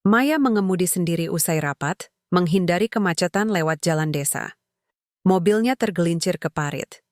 Maya mengemudi sendiri usai rapat, menghindari kemacetan lewat jalan desa. Mobilnya tergelincir ke parit.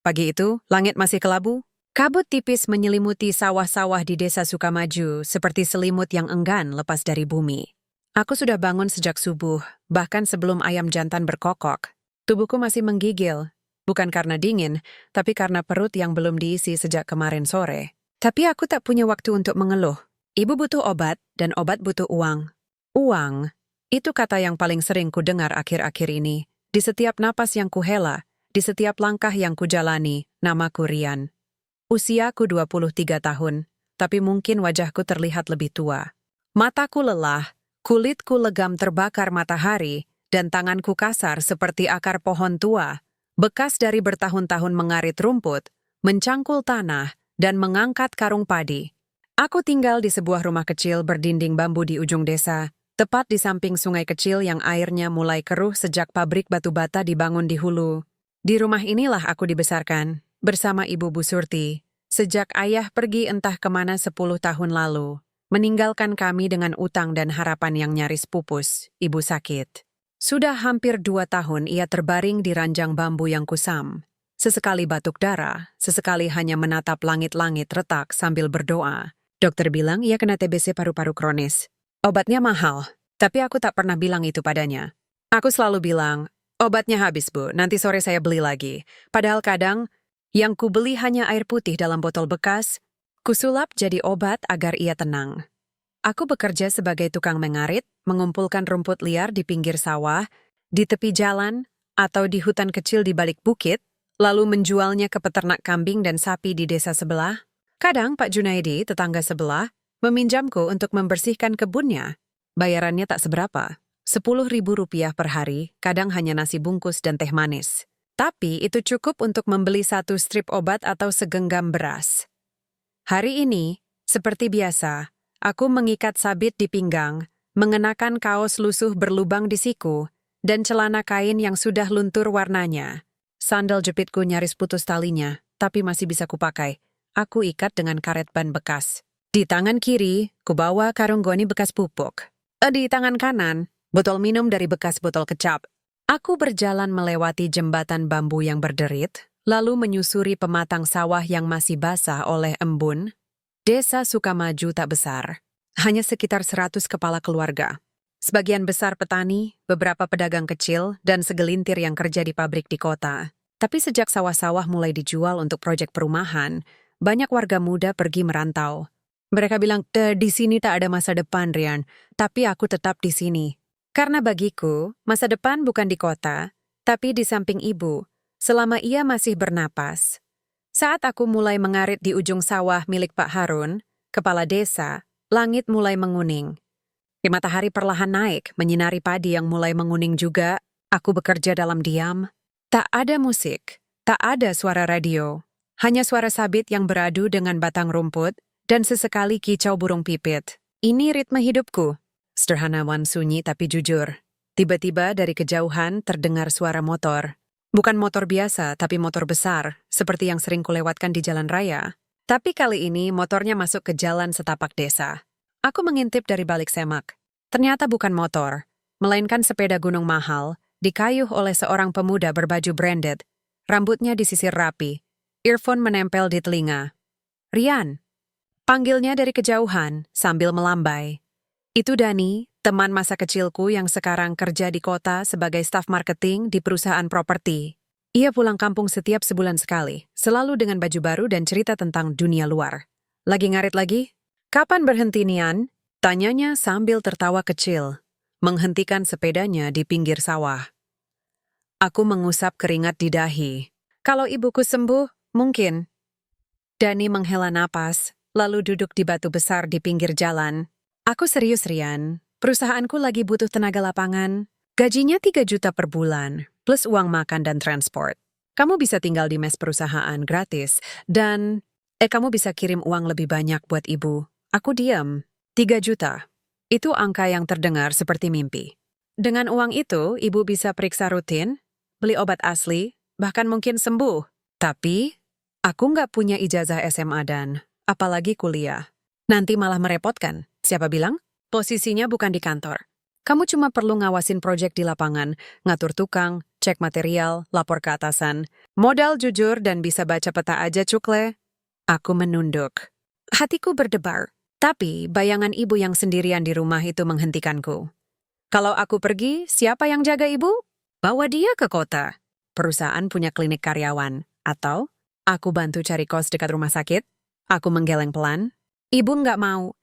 Pagi itu, langit masih kelabu. Kabut tipis menyelimuti sawah-sawah di desa Sukamaju seperti selimut yang enggan lepas dari bumi. Aku sudah bangun sejak subuh, bahkan sebelum ayam jantan berkokok. Tubuhku masih menggigil, bukan karena dingin, tapi karena perut yang belum diisi sejak kemarin sore. Tapi aku tak punya waktu untuk mengeluh. Ibu butuh obat, dan obat butuh uang. Uang, itu kata yang paling sering kudengar akhir-akhir ini. Di setiap napas yang kuhela, di setiap langkah yang kujalani, namaku Rian. Usiaku 23 tahun, tapi mungkin wajahku terlihat lebih tua. Mataku lelah, kulitku legam terbakar matahari, dan tanganku kasar seperti akar pohon tua, bekas dari bertahun-tahun mengarit rumput, mencangkul tanah, dan mengangkat karung padi. Aku tinggal di sebuah rumah kecil berdinding bambu di ujung desa, tepat di samping sungai kecil yang airnya mulai keruh sejak pabrik batu bata dibangun di hulu. Di rumah inilah aku dibesarkan, bersama Ibu Bu Surti, sejak ayah pergi entah kemana 10 tahun lalu, meninggalkan kami dengan utang dan harapan yang nyaris pupus. Ibu sakit. Sudah hampir 2 tahun ia terbaring di ranjang bambu yang kusam. Sesekali batuk darah, sesekali hanya menatap langit-langit retak sambil berdoa. Dokter bilang ia kena TBC paru-paru kronis. Obatnya mahal, tapi aku tak pernah bilang itu padanya. Aku selalu bilang, obatnya habis, Bu, nanti sore saya beli lagi. Padahal kadang, yang kubeli hanya air putih dalam botol bekas, kusulap jadi obat agar ia tenang. Aku bekerja sebagai tukang mengarit, mengumpulkan rumput liar di pinggir sawah, di tepi jalan, atau di hutan kecil di balik bukit, lalu menjualnya ke peternak kambing dan sapi di desa sebelah. Kadang Pak Junaidi, tetangga sebelah, meminjamku untuk membersihkan kebunnya. Bayarannya tak seberapa. Rp10.000 per hari, kadang hanya nasi bungkus dan teh manis. Tapi itu cukup untuk membeli 1 strip obat atau segenggam beras. Hari ini, seperti biasa, aku mengikat sabit di pinggang, mengenakan kaos lusuh berlubang di siku, dan celana kain yang sudah luntur warnanya. Sandal jepitku nyaris putus talinya, tapi masih bisa kupakai. Aku ikat dengan karet ban bekas. Di tangan kiri, kubawa karung goni bekas pupuk. Di tangan kanan, botol minum dari bekas botol kecap. Aku berjalan melewati jembatan bambu yang berderit, lalu menyusuri pematang sawah yang masih basah oleh embun. Desa Sukamaju tak besar, hanya sekitar 100 kepala keluarga. Sebagian besar petani, beberapa pedagang kecil, dan segelintir yang kerja di pabrik di kota. Tapi sejak sawah-sawah mulai dijual untuk proyek perumahan, banyak warga muda pergi merantau. Mereka bilang, di sini tak ada masa depan, Rian, tapi aku tetap di sini. Karena bagiku, masa depan bukan di kota, tapi di samping ibu, selama ia masih bernapas. Saat aku mulai mengarit di ujung sawah milik Pak Harun, kepala desa, langit mulai menguning. Matahari perlahan naik, menyinari padi yang mulai menguning juga. Aku bekerja dalam diam. Tak ada musik, tak ada suara radio. Hanya suara sabit yang beradu dengan batang rumput, dan sesekali kicau burung pipit. Ini ritme hidupku. Sederhanawan sunyi tapi jujur. Tiba-tiba dari kejauhan terdengar suara motor. Bukan motor biasa, tapi motor besar, seperti yang sering kulewatkan di jalan raya. Tapi kali ini motornya masuk ke jalan setapak desa. Aku mengintip dari balik semak. Ternyata bukan motor, melainkan sepeda gunung mahal, dikayuh oleh seorang pemuda berbaju branded. Rambutnya disisir rapi. Earphone menempel di telinga. Rian. Panggilnya dari kejauhan, sambil melambai. Itu Dani, teman masa kecilku yang sekarang kerja di kota sebagai staf marketing di perusahaan properti. Ia pulang kampung setiap sebulan sekali, selalu dengan baju baru dan cerita tentang dunia luar. Lagi ngarit lagi? Kapan berhenti, Nian? Tanyanya sambil tertawa kecil, menghentikan sepedanya di pinggir sawah. Aku mengusap keringat di dahi. Kalau ibuku sembuh, mungkin. Dani menghela napas, lalu duduk di batu besar di pinggir jalan. Aku serius, Rian. Perusahaanku lagi butuh tenaga lapangan. Gajinya 3 juta per bulan, plus uang makan dan transport. Kamu bisa tinggal di mes perusahaan gratis, dan kamu bisa kirim uang lebih banyak buat ibu. Aku diam. 3 juta. Itu angka yang terdengar seperti mimpi. Dengan uang itu, ibu bisa periksa rutin, beli obat asli, bahkan mungkin sembuh. Tapi, aku nggak punya ijazah SMA dan, apalagi kuliah. Nanti malah merepotkan. Siapa bilang? Posisinya bukan di kantor. Kamu cuma perlu ngawasin proyek di lapangan, ngatur tukang, cek material, lapor ke atasan. Modal jujur dan bisa baca peta aja, Cukle. Aku menunduk. Hatiku berdebar. Tapi bayangan ibu yang sendirian di rumah itu menghentikanku. Kalau aku pergi, siapa yang jaga ibu? Bawa dia ke kota. Perusahaan punya klinik karyawan. Atau aku bantu cari kos dekat rumah sakit. Aku menggeleng pelan. Ibu nggak mau.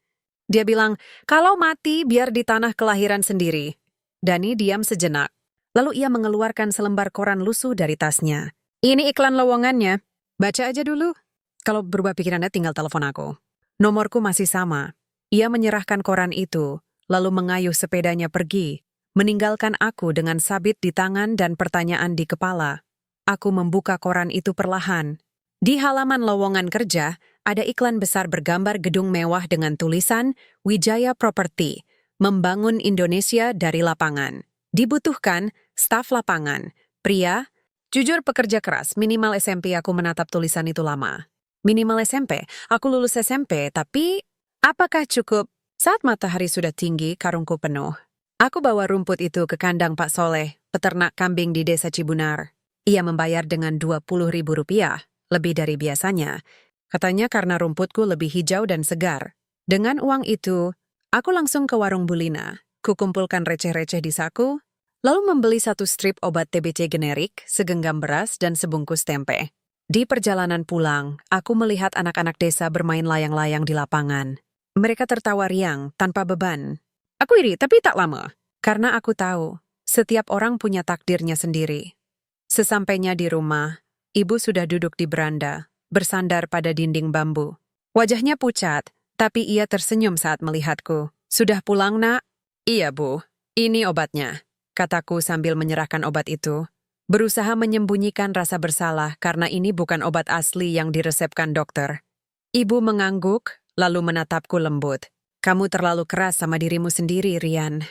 Dia bilang, kalau mati biar di tanah kelahiran sendiri. Dani diam sejenak. Lalu ia mengeluarkan selembar koran lusuh dari tasnya. Ini iklan lowongannya. Baca aja dulu. Kalau berubah pikirannya tinggal telepon aku. Nomorku masih sama. Ia menyerahkan koran itu, lalu mengayuh sepedanya pergi, meninggalkan aku dengan sabit di tangan dan pertanyaan di kepala. Aku membuka koran itu perlahan. Di halaman lowongan kerja, ada iklan besar bergambar gedung mewah dengan tulisan Wijaya Property, membangun Indonesia dari lapangan. Dibutuhkan staf lapangan, pria, jujur pekerja keras, minimal SMP. Aku menatap tulisan itu lama. Minimal SMP, aku lulus SMP, tapi apakah cukup? Saat matahari sudah tinggi, karungku penuh. Aku bawa rumput itu ke kandang Pak Soleh, peternak kambing di desa Cibunar. Ia membayar dengan Rp20.000, lebih dari biasanya. Katanya karena rumputku lebih hijau dan segar. Dengan uang itu, aku langsung ke warung Bulina, kukumpulkan receh-receh di saku, lalu membeli 1 strip obat TBC generik, segenggam beras, dan sebungkus tempe. Di perjalanan pulang, aku melihat anak-anak desa bermain layang-layang di lapangan. Mereka tertawa riang, tanpa beban. Aku iri, tapi tak lama. Karena aku tahu, setiap orang punya takdirnya sendiri. Sesampainya di rumah, ibu sudah duduk di beranda, bersandar pada dinding bambu. Wajahnya pucat, tapi ia tersenyum saat melihatku. Sudah pulang, nak? Iya, Bu. Ini obatnya, kataku sambil menyerahkan obat itu. Berusaha menyembunyikan rasa bersalah karena ini bukan obat asli yang diresepkan dokter. Ibu mengangguk, lalu menatapku lembut. Kamu terlalu keras sama dirimu sendiri, Rian.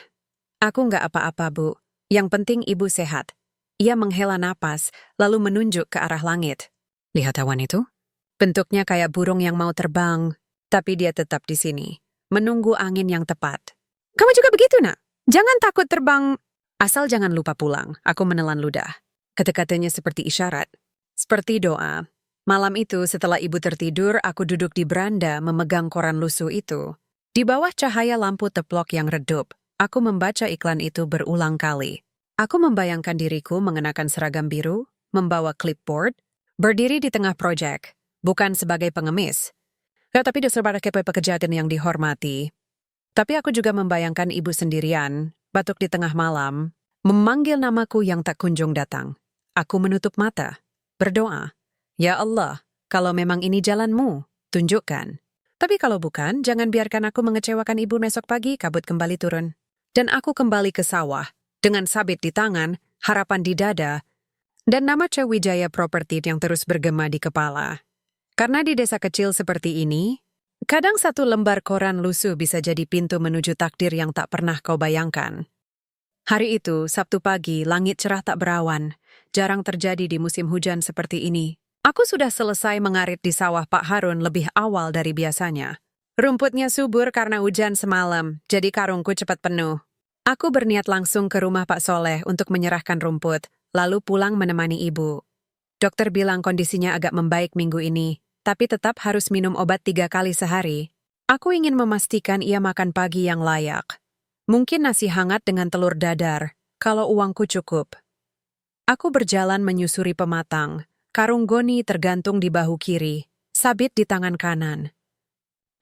Aku nggak apa-apa, Bu. Yang penting ibu sehat. Ia menghela napas, lalu menunjuk ke arah langit. Lihat awan itu? Bentuknya kayak burung yang mau terbang, tapi dia tetap di sini, menunggu angin yang tepat. Kamu juga begitu, nak? Jangan takut terbang. Asal jangan lupa pulang, aku menelan ludah. Kata-katanya seperti isyarat, seperti doa. Malam itu setelah ibu tertidur, aku duduk di beranda memegang koran lusuh itu. Di bawah cahaya lampu teplok yang redup, aku membaca iklan itu berulang kali. Aku membayangkan diriku mengenakan seragam biru, membawa clipboard, berdiri di tengah proyek, bukan sebagai pengemis. Ya, tapi sebagai pekerjaan yang dihormati. Tapi aku juga membayangkan ibu sendirian, batuk di tengah malam, memanggil namaku yang tak kunjung datang. Aku menutup mata, berdoa. Ya Allah, kalau memang ini jalanmu, tunjukkan. Tapi kalau bukan, jangan biarkan aku mengecewakan ibu besok pagi. Kabut kembali turun. Dan aku kembali ke sawah, dengan sabit di tangan, harapan di dada, dan nama Wijaya Property yang terus bergema di kepala. Karena di desa kecil seperti ini, kadang 1 lembar koran lusuh bisa jadi pintu menuju takdir yang tak pernah kau bayangkan. Hari itu, Sabtu pagi, langit cerah tak berawan. Jarang terjadi di musim hujan seperti ini. Aku sudah selesai mengarit di sawah Pak Harun lebih awal dari biasanya. Rumputnya subur karena hujan semalam, jadi karungku cepat penuh. Aku berniat langsung ke rumah Pak Soleh untuk menyerahkan rumput, lalu pulang menemani ibu. Dokter bilang kondisinya agak membaik minggu ini, tapi tetap harus minum obat 3 kali sehari. Aku ingin memastikan ia makan pagi yang layak. Mungkin nasi hangat dengan telur dadar, kalau uangku cukup. Aku berjalan menyusuri pematang. Karung goni tergantung di bahu kiri, sabit di tangan kanan.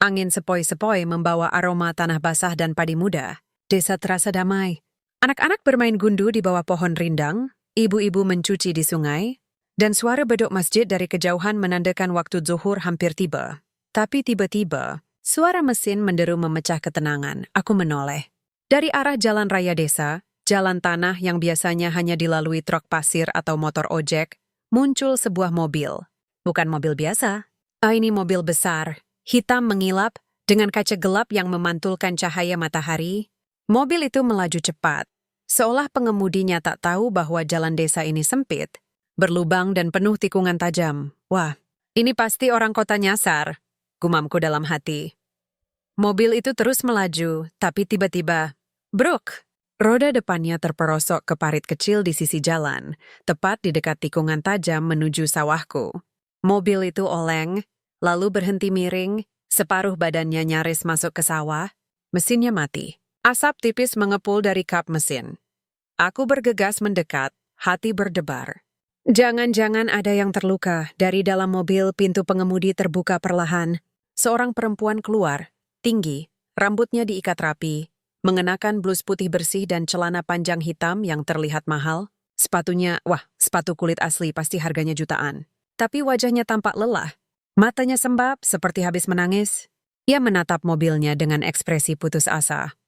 Angin sepoi-sepoi membawa aroma tanah basah dan padi muda. Desa terasa damai. Anak-anak bermain gundu di bawah pohon rindang, ibu-ibu mencuci di sungai, dan suara bedok masjid dari kejauhan menandakan waktu zuhur hampir tiba. Tapi tiba-tiba, suara mesin menderu memecah ketenangan. Aku menoleh. Dari arah jalan raya desa, jalan tanah yang biasanya hanya dilalui truk pasir atau motor ojek, muncul sebuah mobil. Bukan mobil biasa. Ini mobil besar, hitam mengilap, dengan kaca gelap yang memantulkan cahaya matahari. Mobil itu melaju cepat, seolah pengemudinya tak tahu bahwa jalan desa ini sempit, berlubang dan penuh tikungan tajam. Wah, ini pasti orang kota nyasar, gumamku dalam hati. Mobil itu terus melaju, tapi tiba-tiba, bruk! Roda depannya terperosok ke parit kecil di sisi jalan, tepat di dekat tikungan tajam menuju sawahku. Mobil itu oleng, lalu berhenti miring, separuh badannya nyaris masuk ke sawah, mesinnya mati. Asap tipis mengepul dari kap mesin. Aku bergegas mendekat, hati berdebar. Jangan-jangan ada yang terluka. Dari dalam mobil, pintu pengemudi terbuka perlahan. Seorang perempuan keluar, tinggi, rambutnya diikat rapi, mengenakan blus putih bersih dan celana panjang hitam yang terlihat mahal. Sepatunya, sepatu kulit asli pasti harganya jutaan. Tapi wajahnya tampak lelah. Matanya sembab seperti habis menangis. Ia menatap mobilnya dengan ekspresi putus asa.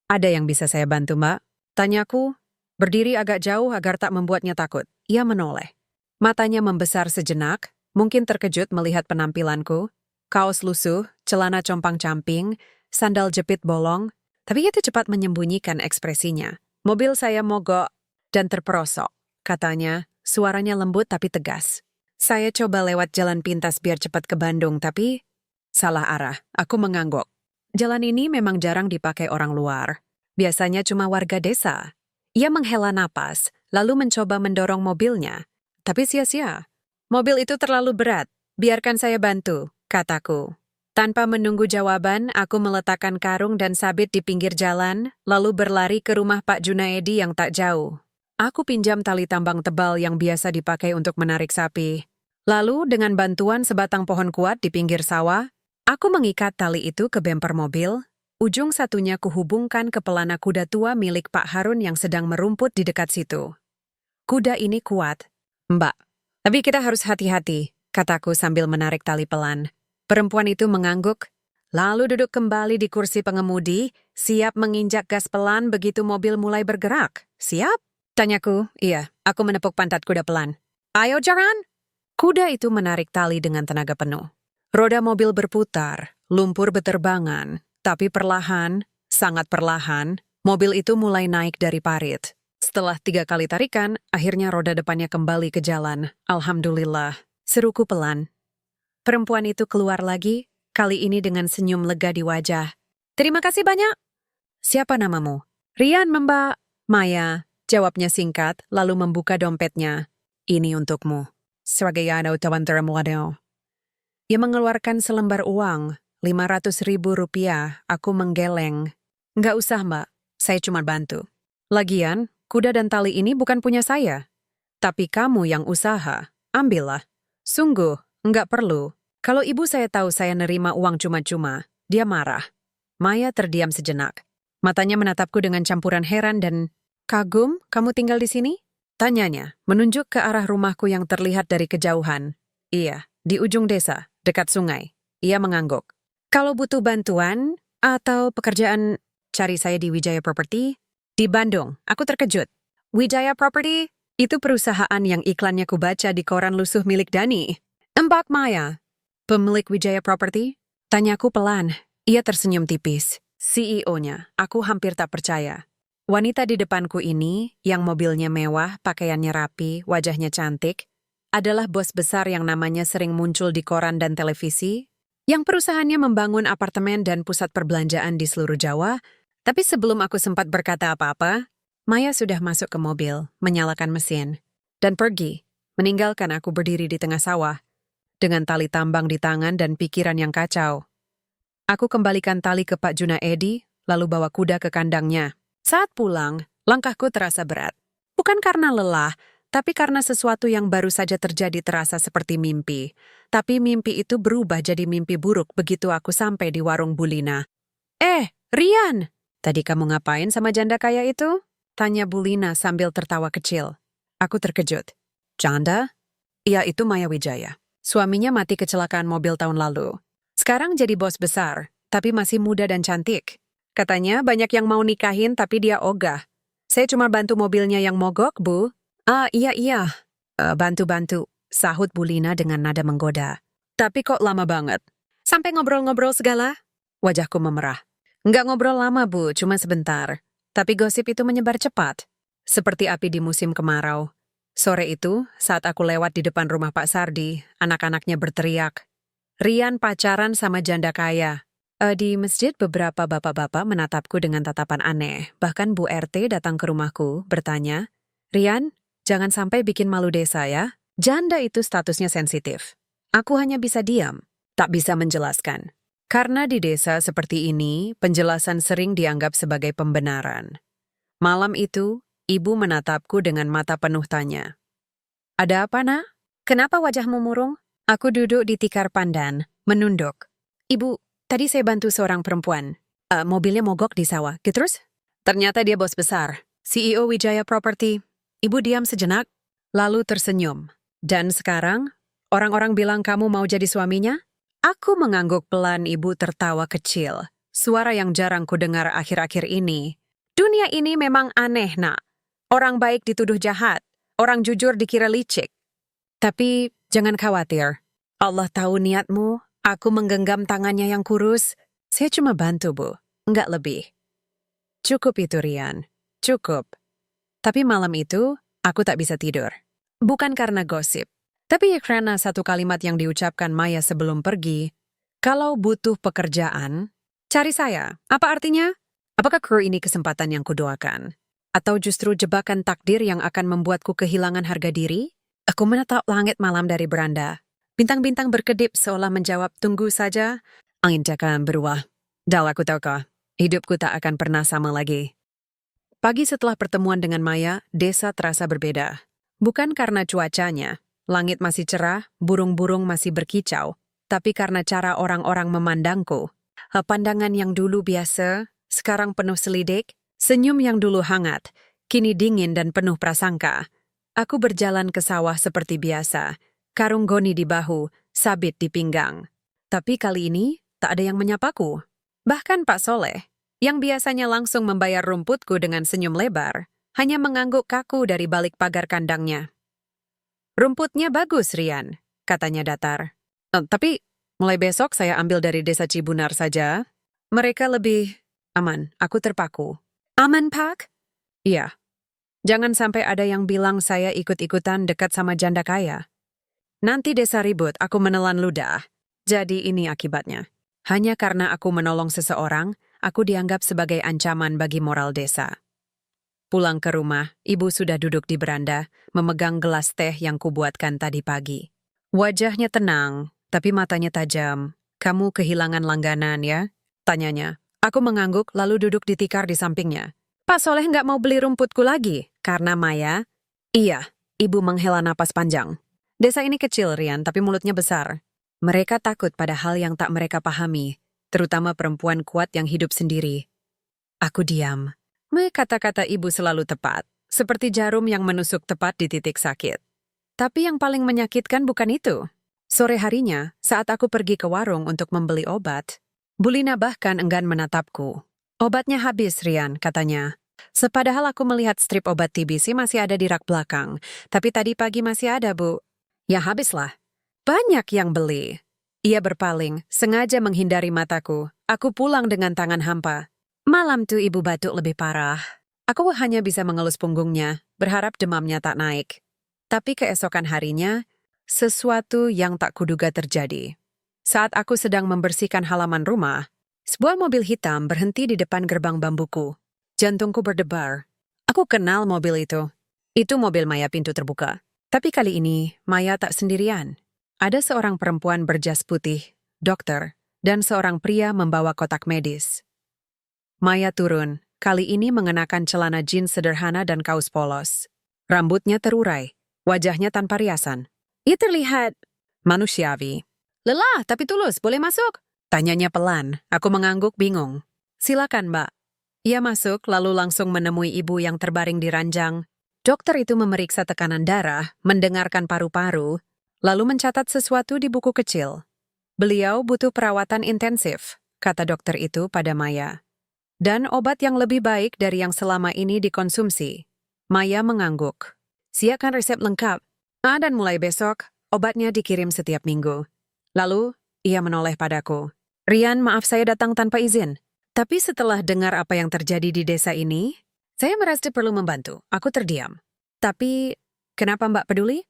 Ada yang bisa saya bantu, Mbak? Tanyaku, berdiri agak jauh agar tak membuatnya takut. Ia menoleh. Matanya membesar sejenak, mungkin terkejut melihat penampilanku. Kaos lusuh, celana compang-camping, sandal jepit bolong, tapi itu cepat menyembunyikan ekspresinya. Mobil saya mogok dan terperosok, katanya, suaranya lembut tapi tegas. Saya coba lewat jalan pintas biar cepat ke Bandung, tapi salah arah. Aku mengangguk. Jalan ini memang jarang dipakai orang luar. Biasanya cuma warga desa. Ia menghela napas, lalu mencoba mendorong mobilnya. Tapi sia-sia. Mobil itu terlalu berat. Biarkan saya bantu, kataku. Tanpa menunggu jawaban, aku meletakkan karung dan sabit di pinggir jalan, lalu berlari ke rumah Pak Junaedi yang tak jauh. Aku pinjam tali tambang tebal yang biasa dipakai untuk menarik sapi. Lalu, dengan bantuan sebatang pohon kuat di pinggir sawah, aku mengikat tali itu ke bemper mobil. Ujung satunya kuhubungkan ke pelana kuda tua milik Pak Harun yang sedang merumput di dekat situ. Kuda ini kuat. Mbak, tapi kita harus hati-hati, kataku sambil menarik tali pelan. Perempuan itu mengangguk, lalu duduk kembali di kursi pengemudi, siap menginjak gas pelan begitu mobil mulai bergerak. Siap? Tanyaku, iya, aku menepuk pantat kuda pelan. Ayo jalan! Kuda itu menarik tali dengan tenaga penuh. Roda mobil berputar, lumpur beterbangan, tapi perlahan, sangat perlahan, mobil itu mulai naik dari parit. Setelah 3 kali tarikan, akhirnya roda depannya kembali ke jalan. Alhamdulillah, seruku pelan. Perempuan itu keluar lagi, kali ini dengan senyum lega di wajah. Terima kasih banyak. Siapa namamu? Rian, Mbak. Maya, jawabnya singkat, lalu membuka dompetnya. Ini untukmu. Sebagai tawan termuadil. Ia mengeluarkan selembar uang, 500.000 rupiah. Aku menggeleng. Nggak usah, Mbak. Saya cuma bantu. Lagian, kuda dan tali ini bukan punya saya. Tapi kamu yang usaha. Ambillah. Sungguh, nggak perlu. Kalau ibu saya tahu saya nerima uang cuma-cuma, dia marah. Maya terdiam sejenak. Matanya menatapku dengan campuran heran dan kagum. Kamu tinggal di sini? Tanyanya, menunjuk ke arah rumahku yang terlihat dari kejauhan. Iya, di ujung desa, dekat sungai. Ia mengangguk. Kalau butuh bantuan atau pekerjaan, cari saya di Wijaya Property. Di Bandung, aku terkejut. Wijaya Property? Itu perusahaan yang iklannya kubaca di koran lusuh milik Dani. Mbak Maya, pemilik Wijaya Property? Tanyaku pelan. Ia tersenyum tipis. CEO-nya, aku hampir tak percaya. Wanita di depanku ini, yang mobilnya mewah, pakaiannya rapi, wajahnya cantik, adalah bos besar yang namanya sering muncul di koran dan televisi, yang perusahaannya membangun apartemen dan pusat perbelanjaan di seluruh Jawa. Tapi sebelum aku sempat berkata apa-apa, Maya sudah masuk ke mobil, menyalakan mesin, dan pergi, meninggalkan aku berdiri di tengah sawah, dengan tali tambang di tangan dan pikiran yang kacau. Aku kembalikan tali ke Pak Junaedi, lalu bawa kuda ke kandangnya. Saat pulang, langkahku terasa berat. Bukan karena lelah, tapi karena sesuatu yang baru saja terjadi terasa seperti mimpi. Tapi mimpi itu berubah jadi mimpi buruk begitu aku sampai di warung Bulina. Rian! Tadi kamu ngapain sama janda kaya itu? Tanya Bulina sambil tertawa kecil. Aku terkejut. Janda? Iya, itu Maya Wijaya. Suaminya mati kecelakaan mobil tahun lalu. Sekarang jadi bos besar, tapi masih muda dan cantik. Katanya banyak yang mau nikahin tapi dia ogah. Saya cuma bantu mobilnya yang mogok, Bu. Iya. Bantu-bantu, sahut Bulina dengan nada menggoda. Tapi kok lama banget? Sampai ngobrol-ngobrol segala? Wajahku memerah. Nggak ngobrol lama, Bu, cuma sebentar. Tapi gosip itu menyebar cepat. Seperti api di musim kemarau. Sore itu, saat aku lewat di depan rumah Pak Sardi, anak-anaknya berteriak. Rian pacaran sama janda kaya. Di masjid beberapa bapak-bapak menatapku dengan tatapan aneh. Bahkan Bu RT datang ke rumahku, bertanya, "Rian, jangan sampai bikin malu desa ya. Janda itu statusnya sensitif." Aku hanya bisa diam, tak bisa menjelaskan. Karena di desa seperti ini, penjelasan sering dianggap sebagai pembenaran. Malam itu, ibu menatapku dengan mata penuh tanya. "Ada apa, Nak? Kenapa wajahmu murung?" Aku duduk di tikar pandan, menunduk. "Ibu, tadi saya bantu seorang perempuan. Mobilnya mogok di sawah. Terus? Ternyata dia bos besar, CEO Wijaya Property." Ibu diam sejenak, lalu tersenyum. "Dan sekarang, orang-orang bilang kamu mau jadi suaminya?" Aku mengangguk pelan, ibu tertawa kecil. Suara yang jarang kudengar akhir-akhir ini. "Dunia ini memang aneh, Nak. Orang baik dituduh jahat, orang jujur dikira licik. Tapi jangan khawatir. Allah tahu niatmu." Aku menggenggam tangannya yang kurus. "Saya cuma bantu, Bu. Enggak lebih." "Cukup itu, Rian. Cukup." Tapi malam itu, aku tak bisa tidur. Bukan karena gosip, tapi karena satu kalimat yang diucapkan Maya sebelum pergi. "Kalau butuh pekerjaan, cari saya." Apa artinya? Apakah kru ini kesempatan yang kudoakan? Atau justru jebakan takdir yang akan membuatku kehilangan harga diri? Aku menatap langit malam dari beranda. Bintang-bintang berkedip seolah menjawab, "Tunggu saja." Angin akan berubah. Dan aku tahu, hidupku tak akan pernah sama lagi. Pagi setelah pertemuan dengan Maya, desa terasa berbeda. Bukan karena cuacanya, langit masih cerah, burung-burung masih berkicau, tapi karena cara orang-orang memandangku. Pandangan yang dulu biasa, sekarang penuh selidik, senyum yang dulu hangat, kini dingin dan penuh prasangka. Aku berjalan ke sawah seperti biasa, karung goni di bahu, sabit di pinggang. Tapi kali ini, tak ada yang menyapaku. Bahkan Pak Soleh, yang biasanya langsung membayar rumputku dengan senyum lebar, hanya mengangguk kaku dari balik pagar kandangnya. "Rumputnya bagus, Rian," katanya datar. Tapi mulai besok saya ambil dari desa Cibunar saja. Mereka lebih aman." Aku terpaku. "Aman, Pak?" "Iya. Jangan sampai ada yang bilang saya ikut-ikutan dekat sama janda kaya. Nanti desa ribut, aku menelan ludah. Jadi ini akibatnya. Hanya karena aku menolong seseorang, aku dianggap sebagai ancaman bagi moral desa." Pulang ke rumah, ibu sudah duduk di beranda, memegang gelas teh yang kubuatkan tadi pagi. Wajahnya tenang, tapi matanya tajam. "Kamu kehilangan langganan ya?" tanyanya. Aku mengangguk lalu duduk di tikar di sampingnya. "Pak Soleh nggak mau beli rumputku lagi, karena Maya?" "Iya," ibu menghela napas panjang. "Desa ini kecil, Rian, tapi mulutnya besar. Mereka takut pada hal yang tak mereka pahami, terutama perempuan kuat yang hidup sendiri." Aku diam. Kata-kata ibu selalu tepat, seperti jarum yang menusuk tepat di titik sakit. Tapi yang paling menyakitkan bukan itu. Sore harinya, saat aku pergi ke warung untuk membeli obat, Bu Lina bahkan enggan menatapku. "Obatnya habis, Rian," katanya. Sepadahal aku melihat strip obat TBC masih ada di rak belakang. "Tapi tadi pagi masih ada, Bu." "Ya habislah." "Banyak yang beli." Ia berpaling, sengaja menghindari mataku. Aku pulang dengan tangan hampa. Malam tuh ibu batuk lebih parah. Aku hanya bisa mengelus punggungnya, berharap demamnya tak naik. Tapi keesokan harinya, sesuatu yang tak kuduga terjadi. Saat aku sedang membersihkan halaman rumah, sebuah mobil hitam berhenti di depan gerbang bambuku. Jantungku berdebar. Aku kenal mobil itu. Itu mobil Maya pintu terbuka. Tapi kali ini, Maya tak sendirian. Ada seorang perempuan berjas putih, dokter, dan seorang pria membawa kotak medis. Maya turun, kali ini mengenakan celana jeans sederhana dan kaos polos. Rambutnya terurai, wajahnya tanpa riasan. Ia terlihat manusiawi. "Lelah, tapi tulus, boleh masuk?" tanyanya pelan. Aku mengangguk bingung. "Silakan, Mbak." Ia masuk lalu langsung menemui ibu yang terbaring di ranjang. Dokter itu memeriksa tekanan darah, mendengarkan paru-paru, lalu mencatat sesuatu di buku kecil. "Beliau butuh perawatan intensif," kata dokter itu pada Maya. "Dan obat yang lebih baik dari yang selama ini dikonsumsi." Maya mengangguk. "Siapkan resep lengkap. Dan mulai besok, obatnya dikirim setiap minggu." Lalu, ia menoleh padaku. "Rian, maaf saya datang tanpa izin. Tapi setelah dengar apa yang terjadi di desa ini, saya merasa perlu membantu." Aku terdiam. "Tapi, kenapa Mbak peduli?"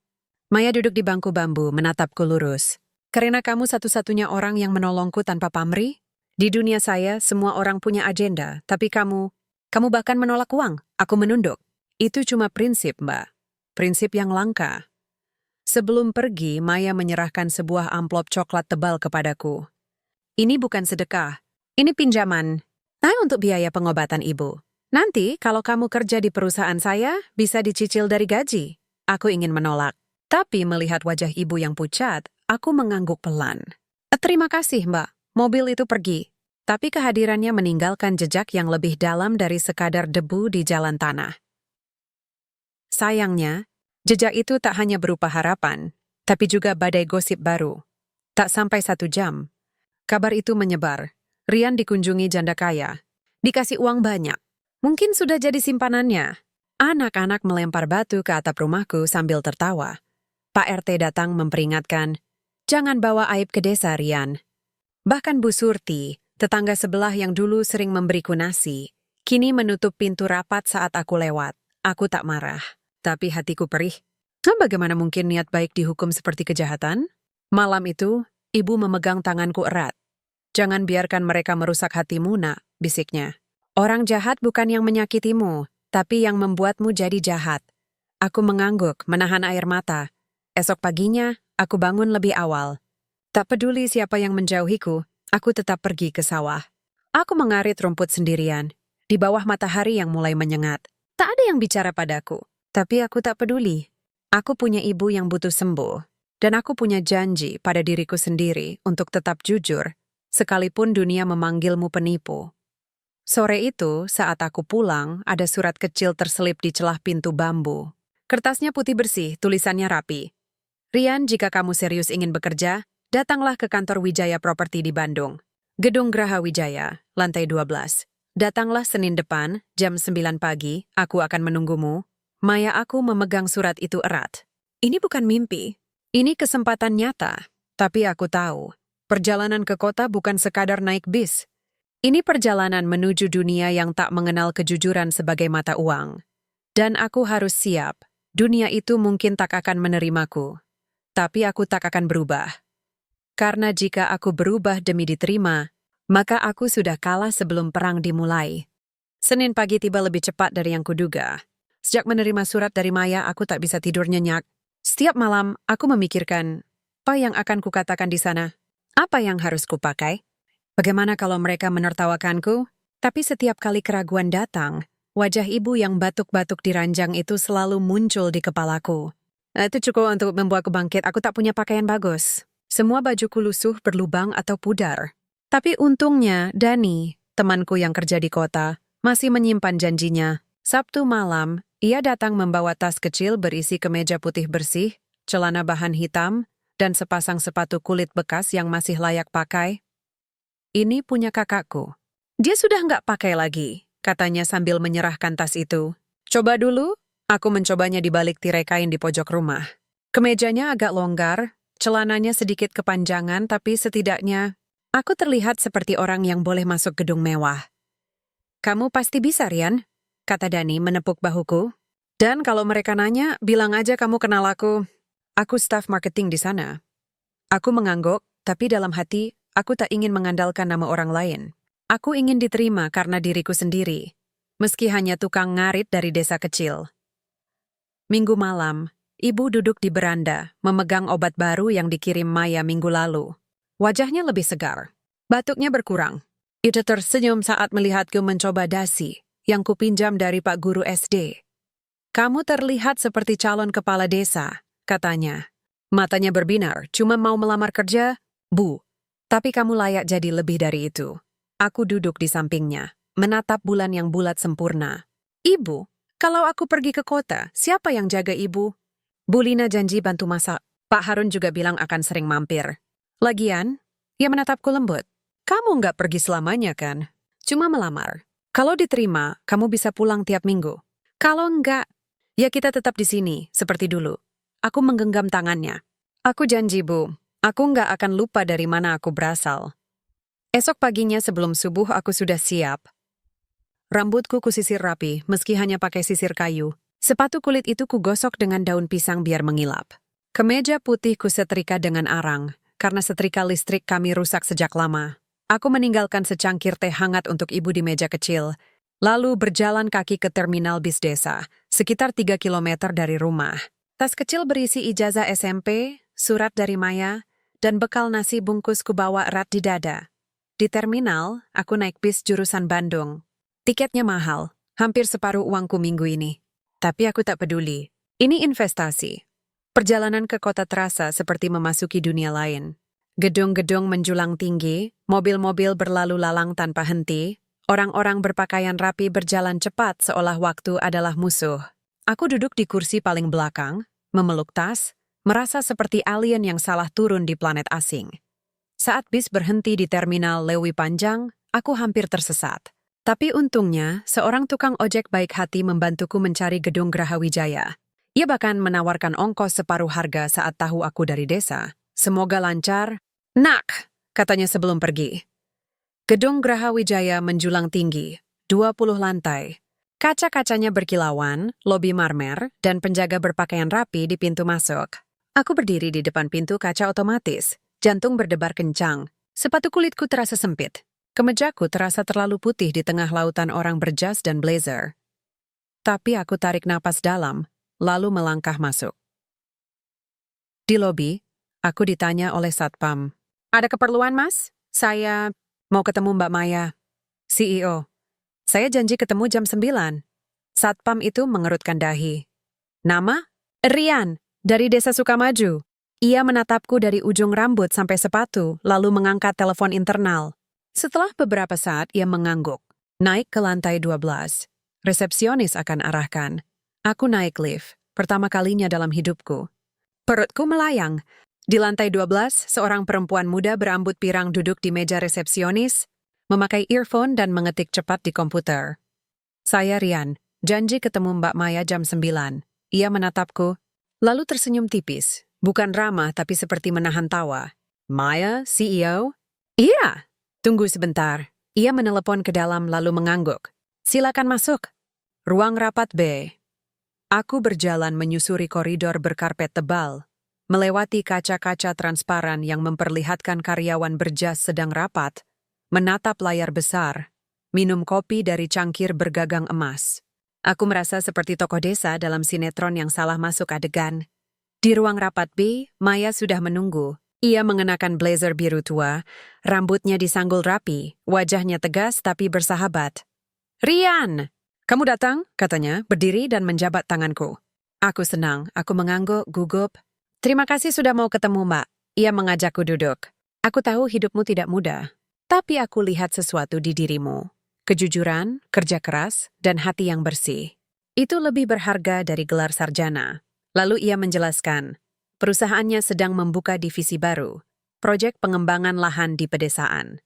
Maya duduk di bangku bambu, menatapku lurus. "Karena kamu satu-satunya orang yang menolongku tanpa pamrih. Di dunia saya, semua orang punya agenda, tapi kamu bahkan menolak uang. Aku menunduk. Itu cuma prinsip, Mbak. Prinsip yang langka. Sebelum pergi, Maya menyerahkan sebuah amplop coklat tebal kepadaku. Ini bukan sedekah. Ini pinjaman. Untuk biaya pengobatan ibu. Nanti, kalau kamu kerja di perusahaan saya, bisa dicicil dari gaji. Aku ingin menolak. Tapi melihat wajah ibu yang pucat, aku mengangguk pelan. Terima kasih, Mbak. Mobil itu pergi. Tapi kehadirannya meninggalkan jejak yang lebih dalam dari sekadar debu di jalan tanah. Sayangnya, jejak itu tak hanya berupa harapan, tapi juga badai gosip baru. Tak sampai 1 jam, kabar itu menyebar. Rian dikunjungi janda kaya. Dikasih uang banyak. Mungkin sudah jadi simpanannya. Anak-anak melempar batu ke atap rumahku sambil tertawa. Pak RT datang memperingatkan, jangan bawa aib ke desa, Rian. Bahkan Bu Surti, tetangga sebelah yang dulu sering memberiku nasi, kini menutup pintu rapat saat aku lewat. Aku tak marah. Tapi hatiku perih. Bagaimana mungkin niat baik dihukum seperti kejahatan? Malam itu, ibu memegang tanganku erat. Jangan biarkan mereka merusak hatimu, nak, bisiknya. Orang jahat bukan yang menyakitimu, tapi yang membuatmu jadi jahat. Aku mengangguk, menahan air mata. Esok paginya, aku bangun lebih awal. Tak peduli siapa yang menjauhiku, aku tetap pergi ke sawah. Aku mengarit rumput sendirian, di bawah matahari yang mulai menyengat. Tak ada yang bicara padaku. Tapi aku tak peduli. Aku punya ibu yang butuh sembuh. Dan aku punya janji pada diriku sendiri untuk tetap jujur, sekalipun dunia memanggilmu penipu. Sore itu, saat aku pulang, ada surat kecil terselip di celah pintu bambu. Kertasnya putih bersih, tulisannya rapi. Rian, jika kamu serius ingin bekerja, datanglah ke kantor Wijaya Properti di Bandung. Gedung Graha Wijaya, lantai 12. Datanglah Senin depan, jam 9 pagi, aku akan menunggumu. Maya, aku memegang surat itu erat. Ini bukan mimpi. Ini kesempatan nyata. Tapi aku tahu, perjalanan ke kota bukan sekadar naik bis. Ini perjalanan menuju dunia yang tak mengenal kejujuran sebagai mata uang. Dan aku harus siap. Dunia itu mungkin tak akan menerimaku. Tapi aku tak akan berubah. Karena jika aku berubah demi diterima, maka aku sudah kalah sebelum perang dimulai. Senin pagi tiba lebih cepat dari yang kuduga. Sejak menerima surat dari Maya, aku tak bisa tidur nyenyak. Setiap malam, aku memikirkan, apa yang akan kukatakan di sana? Apa yang harus kupakai? Bagaimana kalau mereka menertawakanku? Tapi setiap kali keraguan datang, wajah ibu yang batuk-batuk di ranjang itu selalu muncul di kepalaku. Itu cukup untuk membuatku bangkit, aku tak punya pakaian bagus. Semua bajuku lusuh, berlubang atau pudar. Tapi untungnya, Dani, temanku yang kerja di kota, masih menyimpan janjinya. Sabtu malam, ia datang membawa tas kecil berisi kemeja putih bersih, celana bahan hitam, dan sepasang sepatu kulit bekas yang masih layak pakai. Ini punya kakakku. Dia sudah nggak pakai lagi, katanya sambil menyerahkan tas itu. Coba dulu, aku mencobanya di balik tirai kain di pojok rumah. Kemejanya agak longgar, celananya sedikit kepanjangan, tapi setidaknya aku terlihat seperti orang yang boleh masuk gedung mewah. Kamu pasti bisa, Rian, kata Dani menepuk bahuku. Dan kalau mereka nanya, bilang aja kamu kenal aku. Aku staf marketing di sana. Aku mengangguk, tapi dalam hati, aku tak ingin mengandalkan nama orang lain. Aku ingin diterima karena diriku sendiri, meski hanya tukang ngarit dari desa kecil. Minggu malam, ibu duduk di beranda, memegang obat baru yang dikirim Maya minggu lalu. Wajahnya lebih segar. Batuknya berkurang. Ia tersenyum saat melihatku mencoba dasi yang kupinjam dari Pak Guru SD. Kamu terlihat seperti calon kepala desa, katanya. Matanya berbinar, cuma mau melamar kerja? Bu, tapi kamu layak jadi lebih dari itu. Aku duduk di sampingnya, menatap bulan yang bulat sempurna. Ibu, kalau aku pergi ke kota, siapa yang jaga ibu? Bu Lina janji bantu masak. Pak Harun juga bilang akan sering mampir. Lagian, ia menatapku lembut. Kamu nggak pergi selamanya kan? Cuma melamar. Kalau diterima, kamu bisa pulang tiap minggu. Kalau enggak, ya kita tetap di sini, seperti dulu. Aku menggenggam tangannya. Aku janji, Bu. Aku nggak akan lupa dari mana aku berasal. Esok paginya sebelum subuh aku sudah siap. Rambutku kusisir rapi, meski hanya pakai sisir kayu. Sepatu kulit itu kugosok dengan daun pisang biar mengilap. Kemeja putih kusetrika dengan arang, karena setrika listrik kami rusak sejak lama. Aku meninggalkan secangkir teh hangat untuk ibu di meja kecil, lalu berjalan kaki ke terminal bis desa, sekitar 3 kilometer dari rumah. Tas kecil berisi ijazah SMP, surat dari Maya, dan bekal nasi bungkus kubawa erat di dada. Di terminal, aku naik bis jurusan Bandung. Tiketnya mahal, hampir separuh uangku minggu ini. Tapi aku tak peduli. Ini investasi. Perjalanan ke kota terasa seperti memasuki dunia lain. Gedung-gedung menjulang tinggi, mobil-mobil berlalu lalang tanpa henti, orang-orang berpakaian rapi berjalan cepat seolah waktu adalah musuh. Aku duduk di kursi paling belakang, memeluk tas, merasa seperti alien yang salah turun di planet asing. Saat bis berhenti di terminal Lewi Panjang, aku hampir tersesat. Tapi untungnya, seorang tukang ojek baik hati membantuku mencari gedung Grahawijaya. Ia bahkan menawarkan ongkos separuh harga saat tahu aku dari desa. Semoga lancar. Nak, katanya sebelum pergi. Gedung Grahawijaya menjulang tinggi, 20 lantai. Kaca-kacanya berkilauan, lobi marmer, dan penjaga berpakaian rapi di pintu masuk. Aku berdiri di depan pintu kaca otomatis, jantung berdebar kencang. Sepatu kulitku terasa sempit. Kemejaku terasa terlalu putih di tengah lautan orang berjas dan blazer. Tapi aku tarik napas dalam, lalu melangkah masuk. Di lobi, aku ditanya oleh Satpam. Ada keperluan, Mas? Saya mau ketemu Mbak Maya, CEO. Saya janji ketemu jam 9. Satpam itu mengerutkan dahi. Nama? Rian, dari Desa Sukamaju. Ia menatapku dari ujung rambut sampai sepatu, lalu mengangkat telepon internal. Setelah beberapa saat, ia mengangguk. Naik ke lantai 12. Resepsionis akan arahkan. Aku naik lift, pertama kalinya dalam hidupku. Perutku melayang. Di lantai 12, seorang perempuan muda berambut pirang duduk di meja resepsionis, memakai earphone dan mengetik cepat di komputer. Saya Rian, janji ketemu Mbak Maya jam 9. Ia menatapku, lalu tersenyum tipis. Bukan ramah tapi seperti menahan tawa. Maya, CEO? Iya. Tunggu sebentar. Ia menelepon ke dalam lalu mengangguk. Silakan masuk. Ruang rapat B. Aku berjalan menyusuri koridor berkarpet tebal, melewati kaca-kaca transparan yang memperlihatkan karyawan berjas sedang rapat, menatap layar besar, minum kopi dari cangkir bergagang emas. Aku merasa seperti tokoh desa dalam sinetron yang salah masuk adegan. Di ruang rapat B, Maya sudah menunggu. Ia mengenakan blazer biru tua, rambutnya disanggul rapi, wajahnya tegas tapi bersahabat. Rian! Kamu datang, katanya, berdiri dan menjabat tanganku. Aku senang, aku mengangguk, gugup. Terima kasih sudah mau ketemu, Mbak. Ia mengajakku duduk. Aku tahu hidupmu tidak mudah, tapi aku lihat sesuatu di dirimu. Kejujuran, kerja keras, dan hati yang bersih. Itu lebih berharga dari gelar sarjana. Lalu ia menjelaskan, perusahaannya sedang membuka divisi baru, proyek pengembangan lahan di pedesaan.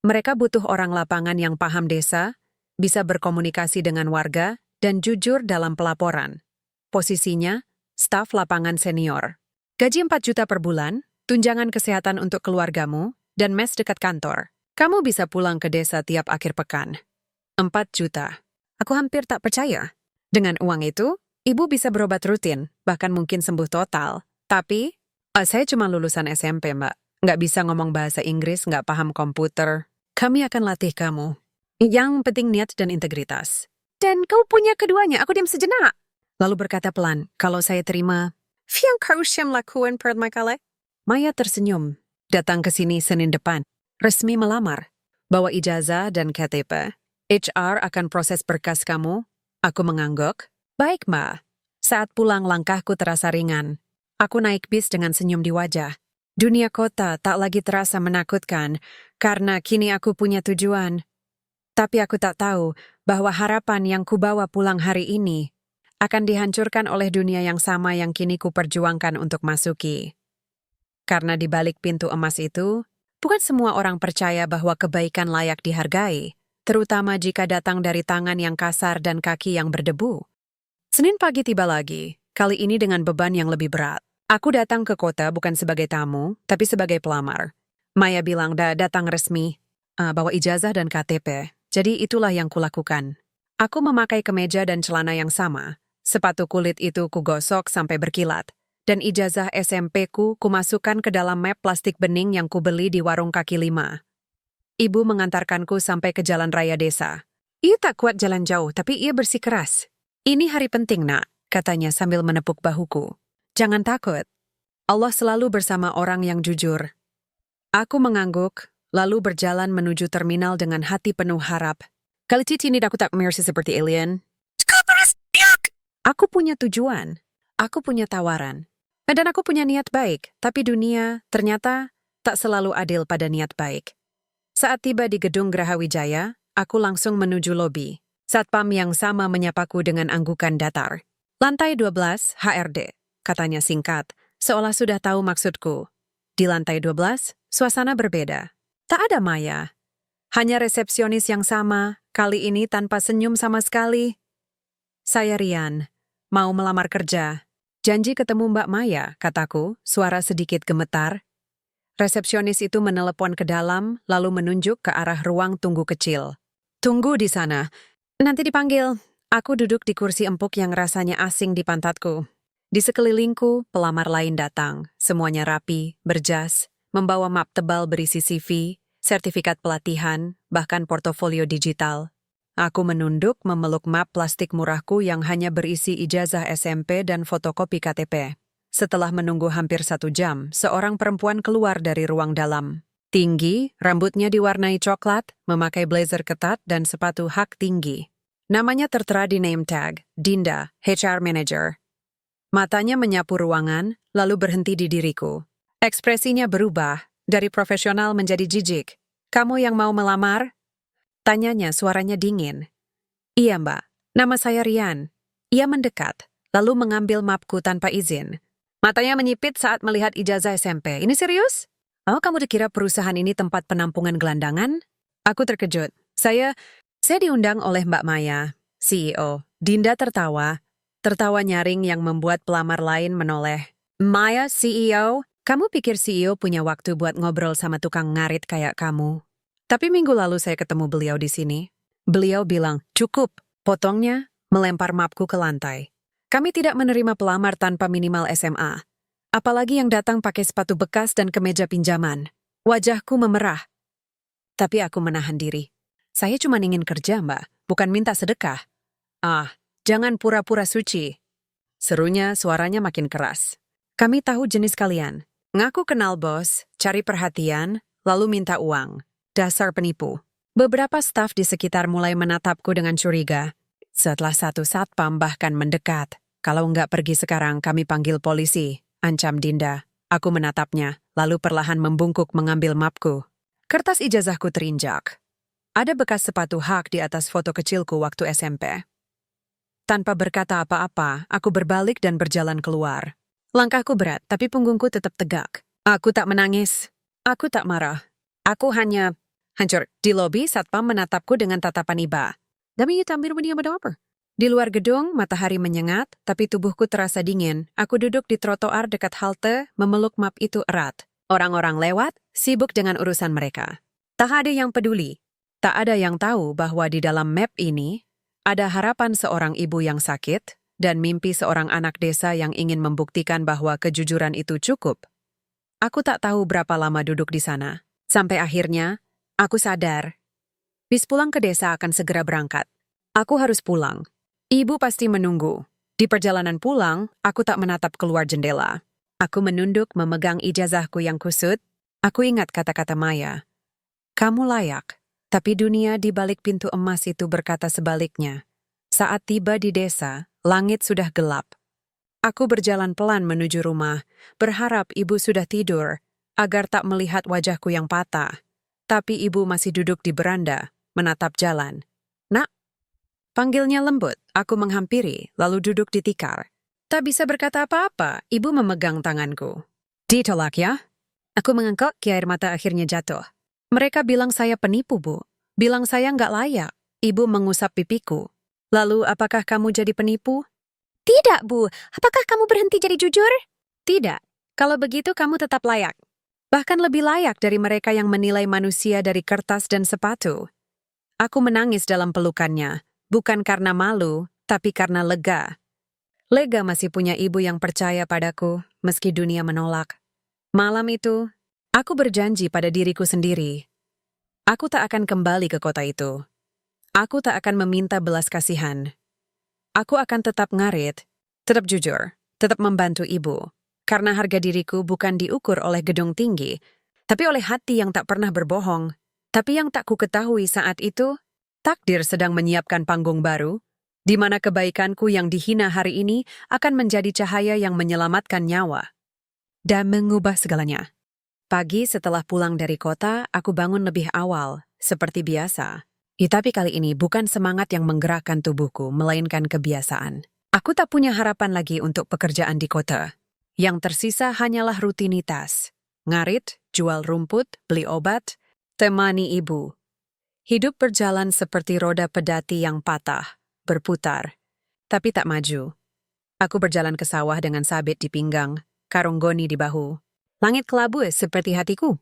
Mereka butuh orang lapangan yang paham desa, bisa berkomunikasi dengan warga, dan jujur dalam pelaporan. Posisinya, staf lapangan senior. Gaji 4 juta per bulan, tunjangan kesehatan untuk keluargamu, dan mes dekat kantor. Kamu bisa pulang ke desa tiap akhir pekan. 4 juta. Aku hampir tak percaya. Dengan uang itu, ibu bisa berobat rutin, bahkan mungkin sembuh total. Tapi, saya cuma lulusan SMP, Mbak. Nggak bisa ngomong bahasa Inggris, nggak paham komputer. Kami akan latih kamu. Yang penting niat dan integritas. Dan kau punya keduanya, aku diam sejenak. Lalu berkata pelan, kalau saya terima, yang kau siam lakukan pertama kali? Maya tersenyum, datang ke sini Senin depan. Resmi melamar, bawa ijazah dan KTP. HR akan proses berkas kamu. Aku mengangguk. Baik, Mbak. Saat pulang langkahku terasa ringan. Aku naik bis dengan senyum di wajah. Dunia kota tak lagi terasa menakutkan, karena kini aku punya tujuan. Tapi aku tak tahu bahwa harapan yang kubawa pulang hari ini akan dihancurkan oleh dunia yang sama yang kini kuperjuangkan untuk masuki. Karena di balik pintu emas itu, bukan semua orang percaya bahwa kebaikan layak dihargai, terutama jika datang dari tangan yang kasar dan kaki yang berdebu. Senin pagi tiba lagi, kali ini dengan beban yang lebih berat. Aku datang ke kota bukan sebagai tamu, tapi sebagai pelamar. Maya bilang datang resmi, bawa ijazah dan KTP. Jadi itulah yang kulakukan. Aku memakai kemeja dan celana yang sama. Sepatu kulit itu kugosok sampai berkilat. Dan ijazah SMP-ku kumasukkan ke dalam map plastik bening yang kubeli di warung kaki lima. Ibu mengantarkanku sampai ke jalan raya desa. Ia tak kuat jalan jauh, tapi ia bersikeras. Ini hari penting, nak, katanya sambil menepuk bahuku. Jangan takut. Allah selalu bersama orang yang jujur. Aku mengangguk, lalu berjalan menuju terminal dengan hati penuh harap. Kali ini aku tak mercy seperti alien. Aku punya tujuan. Aku punya tawaran. Dan aku punya niat baik, tapi dunia ternyata tak selalu adil pada niat baik. Saat tiba di gedung Geraha Wijaya, aku langsung menuju lobi. Satpam yang sama menyapaku dengan anggukan datar. Lantai 12, HRD, katanya singkat, seolah sudah tahu maksudku. Di lantai 12, suasana berbeda. Tak ada Maya. Hanya resepsionis yang sama, kali ini tanpa senyum sama sekali. Saya Rian, mau melamar kerja. Janji ketemu Mbak Maya, kataku, suara sedikit gemetar. Resepsionis itu menelepon ke dalam, lalu menunjuk ke arah ruang tunggu kecil. Tunggu di sana. Nanti dipanggil. Aku duduk di kursi empuk yang rasanya asing di pantatku. Di sekelilingku, pelamar lain datang. Semuanya rapi, berjas, membawa map tebal berisi CV, sertifikat pelatihan, bahkan portofolio digital. Aku menunduk memeluk map plastik murahku yang hanya berisi ijazah SMP dan fotokopi KTP. Setelah menunggu hampir 1 jam, seorang perempuan keluar dari ruang dalam. Tinggi, rambutnya diwarnai coklat, memakai blazer ketat dan sepatu hak tinggi. Namanya tertera di name tag, Dinda, HR Manager. Matanya menyapu ruangan, lalu berhenti di diriku. Ekspresinya berubah, dari profesional menjadi jijik. Kamu yang mau melamar? Tanyanya suaranya dingin. Iya mbak, nama saya Rian. Ia mendekat, lalu mengambil mapku tanpa izin. Matanya menyipit saat melihat ijazah SMP. Ini serius? Oh, kamu dikira perusahaan ini tempat penampungan gelandangan? Aku terkejut. Saya diundang oleh Mbak Maya, CEO. Dinda tertawa. Tertawa nyaring yang membuat pelamar lain menoleh. Maya, CEO? Kamu pikir CEO punya waktu buat ngobrol sama tukang ngarit kayak kamu? Tapi minggu lalu saya ketemu beliau di sini. Beliau bilang, cukup. Potongnya, melempar mapku ke lantai. Kami tidak menerima pelamar tanpa minimal SMA. Apalagi yang datang pakai sepatu bekas dan kemeja pinjaman. Wajahku memerah. Tapi aku menahan diri. Saya cuma ingin kerja, Mbak, bukan minta sedekah. Ah, jangan pura-pura suci. Serunya suaranya makin keras. Kami tahu jenis kalian. Ngaku kenal bos, cari perhatian, lalu minta uang. Dasar penipu. Beberapa staf di sekitar mulai menatapku dengan curiga. Setelah satu satpam bahkan mendekat. Kalau nggak pergi sekarang, kami panggil polisi, ancam Dinda. Aku menatapnya, lalu perlahan membungkuk mengambil mapku. Kertas ijazahku terinjak. Ada bekas sepatu hak di atas foto kecilku waktu SMP. Tanpa berkata apa-apa, aku berbalik dan berjalan keluar. Langkahku berat, tapi punggungku tetap tegak. Aku tak menangis. Aku tak marah. Aku hanya hancur. Di lobi, satpam menatapku dengan tatapan iba. Dami tambir media apa? Di luar gedung, matahari menyengat, tapi tubuhku terasa dingin. Aku duduk di trotoar dekat halte, memeluk map itu erat. Orang-orang lewat, sibuk dengan urusan mereka. Tak ada yang peduli. Tak ada yang tahu bahwa di dalam map ini, ada harapan seorang ibu yang sakit, dan mimpi seorang anak desa yang ingin membuktikan bahwa kejujuran itu cukup. Aku tak tahu berapa lama duduk di sana. Sampai akhirnya, aku sadar. Bis pulang ke desa akan segera berangkat. Aku harus pulang. Ibu pasti menunggu. Di perjalanan pulang, aku tak menatap keluar jendela. Aku menunduk memegang ijazahku yang kusut. Aku ingat kata-kata Maya. Kamu layak. Tapi dunia di balik pintu emas itu berkata sebaliknya. Saat tiba di desa, langit sudah gelap. Aku berjalan pelan menuju rumah, berharap ibu sudah tidur, agar tak melihat wajahku yang patah. Tapi ibu masih duduk di beranda, menatap jalan. Nak? Panggilnya lembut, aku menghampiri, lalu duduk di tikar. Tak bisa berkata apa-apa, ibu memegang tanganku. Ditolak ya? Aku mengangkok, air mata akhirnya jatuh. Mereka bilang saya penipu, Bu. Bilang saya nggak layak. Ibu mengusap pipiku. Lalu, apakah kamu jadi penipu? Tidak, Bu. Apakah kamu berhenti jadi jujur? Tidak. Kalau begitu, kamu tetap layak. Bahkan lebih layak dari mereka yang menilai manusia dari kertas dan sepatu. Aku menangis dalam pelukannya. Bukan karena malu, tapi karena lega. Lega masih punya ibu yang percaya padaku, meski dunia menolak. Malam itu, aku berjanji pada diriku sendiri. Aku tak akan kembali ke kota itu. Aku tak akan meminta belas kasihan. Aku akan tetap ngarit, tetap jujur, tetap membantu ibu. Karena harga diriku bukan diukur oleh gedung tinggi, tapi oleh hati yang tak pernah berbohong. Tapi yang tak ku ketahui saat itu, takdir sedang menyiapkan panggung baru, di mana kebaikanku yang dihina hari ini akan menjadi cahaya yang menyelamatkan nyawa dan mengubah segalanya. Pagi setelah pulang dari kota, aku bangun lebih awal, seperti biasa. Tapi kali ini bukan semangat yang menggerakkan tubuhku, melainkan kebiasaan. Aku tak punya harapan lagi untuk pekerjaan di kota. Yang tersisa hanyalah rutinitas. Ngarit, jual rumput, beli obat, temani ibu. Hidup berjalan seperti roda pedati yang patah, berputar, tapi tak maju. Aku berjalan ke sawah dengan sabit di pinggang, karung goni di bahu. Langit kelabu seperti hatiku.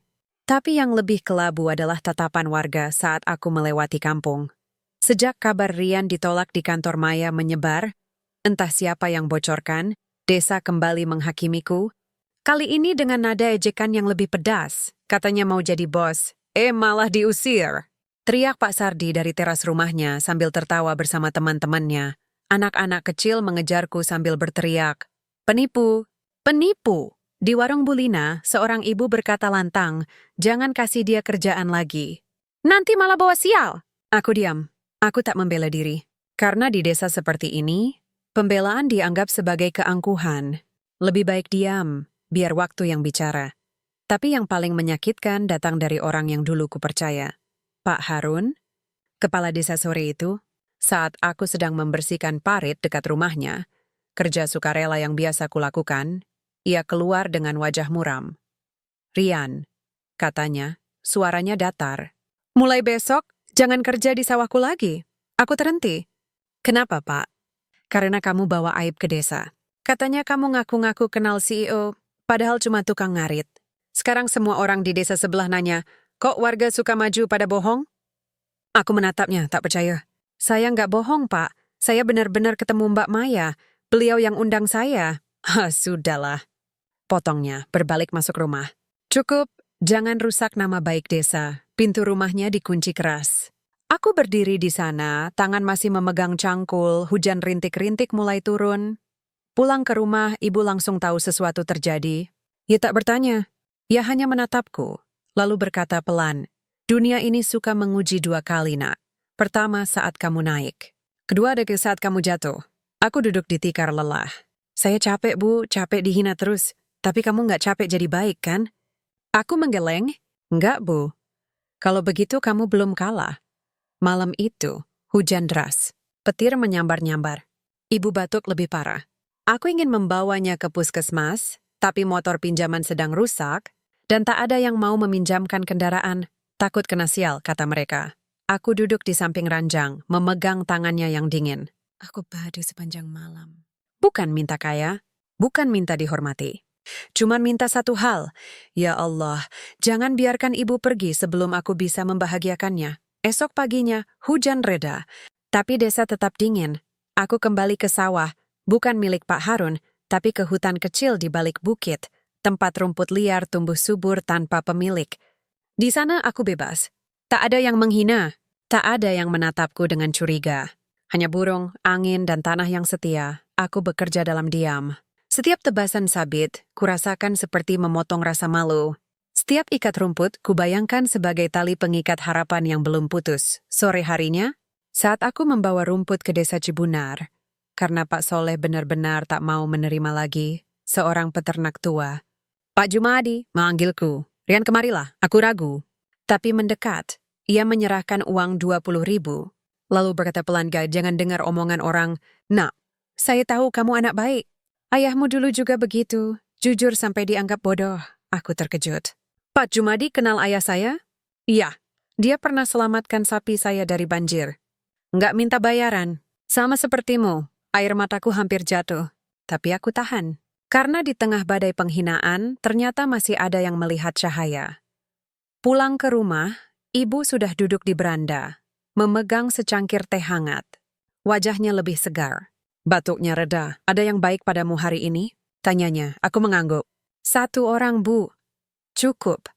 Tapi yang lebih kelabu adalah tatapan warga saat aku melewati kampung. Sejak kabar Rian ditolak di kantor Maya menyebar, entah siapa yang bocorkan, desa kembali menghakimiku. Kali ini dengan nada ejekan yang lebih pedas. Katanya mau jadi bos, malah diusir. Teriak Pak Sardi dari teras rumahnya sambil tertawa bersama teman-temannya. Anak-anak kecil mengejarku sambil berteriak, "Penipu! Penipu!" Di warung Bulina, seorang ibu berkata lantang, "Jangan kasih dia kerjaan lagi. Nanti malah bawa sial." Aku diam. Aku tak membela diri. Karena di desa seperti ini, pembelaan dianggap sebagai keangkuhan. Lebih baik diam, biar waktu yang bicara. Tapi yang paling menyakitkan datang dari orang yang dulu kupercaya. Pak Harun, kepala desa sore itu, saat aku sedang membersihkan parit dekat rumahnya, kerja sukarela yang biasa kulakukan, ia keluar dengan wajah muram. "Rian," katanya, suaranya datar. "Mulai besok, jangan kerja di sawahku lagi." Aku terhenti. "Kenapa, Pak?" "Karena kamu bawa aib ke desa. Katanya kamu ngaku-ngaku kenal CEO, padahal cuma tukang ngarit. Sekarang semua orang di desa sebelah nanya, kok warga suka maju pada bohong?" Aku menatapnya, tak percaya. "Saya nggak bohong, Pak. Saya benar-benar ketemu Mbak Maya. Beliau yang undang saya." Sudahlah. Potongnya, berbalik masuk rumah. "Cukup, jangan rusak nama baik desa." Pintu rumahnya dikunci keras. Aku berdiri di sana, tangan masih memegang cangkul, hujan rintik-rintik mulai turun. Pulang ke rumah, ibu langsung tahu sesuatu terjadi. Ia tak bertanya, ia hanya menatapku, lalu berkata pelan, "Dunia ini suka menguji dua kali, Nak. Pertama saat kamu naik. Kedua ada saat kamu jatuh." Aku duduk di tikar lelah. "Saya capek, Bu, capek dihina terus. Tapi kamu nggak capek jadi baik, kan?" Aku menggeleng. "Nggak, Bu. Kalau begitu kamu belum kalah." Malam itu, hujan deras. Petir menyambar-nyambar. Ibu batuk lebih parah. Aku ingin membawanya ke puskesmas, tapi motor pinjaman sedang rusak, dan tak ada yang mau meminjamkan kendaraan. "Takut kena sial," kata mereka. Aku duduk di samping ranjang, memegang tangannya yang dingin. Aku padu sepanjang malam. Bukan minta kaya, bukan minta dihormati. Cuman minta satu hal, ya Allah, jangan biarkan ibu pergi sebelum aku bisa membahagiakannya. Esok paginya, hujan reda, tapi desa tetap dingin. Aku kembali ke sawah, bukan milik Pak Harun, tapi ke hutan kecil di balik bukit, tempat rumput liar tumbuh subur tanpa pemilik. Di sana aku bebas. Tak ada yang menghina, tak ada yang menatapku dengan curiga. Hanya burung, angin, dan tanah yang setia. Aku bekerja dalam diam. Setiap tebasan sabit, kurasakan seperti memotong rasa malu. Setiap ikat rumput, kubayangkan sebagai tali pengikat harapan yang belum putus. Sore harinya, saat aku membawa rumput ke desa Cibunar, karena Pak Soleh benar-benar tak mau menerima lagi, seorang peternak tua. "Pak Jumadi," memanggilku. "Rian kemarilah, aku ragu." Tapi mendekat, ia menyerahkan uang 20.000. Lalu berkata pelan, "Jangan dengar omongan orang. Nak, saya tahu kamu anak baik. Ayahmu dulu juga begitu, jujur sampai dianggap bodoh." Aku terkejut. "Pak Jumadi kenal ayah saya?" "Iya, dia pernah selamatkan sapi saya dari banjir." "Nggak minta bayaran." "Sama sepertimu." Air mataku hampir jatuh, tapi aku tahan. Karena di tengah badai penghinaan, ternyata masih ada yang melihat cahaya. Pulang ke rumah, ibu sudah duduk di beranda, memegang secangkir teh hangat. Wajahnya lebih segar. Batuknya reda. "Ada yang baik padamu hari ini?" tanyanya. Aku mengangguk. "Satu orang, Bu. Cukup."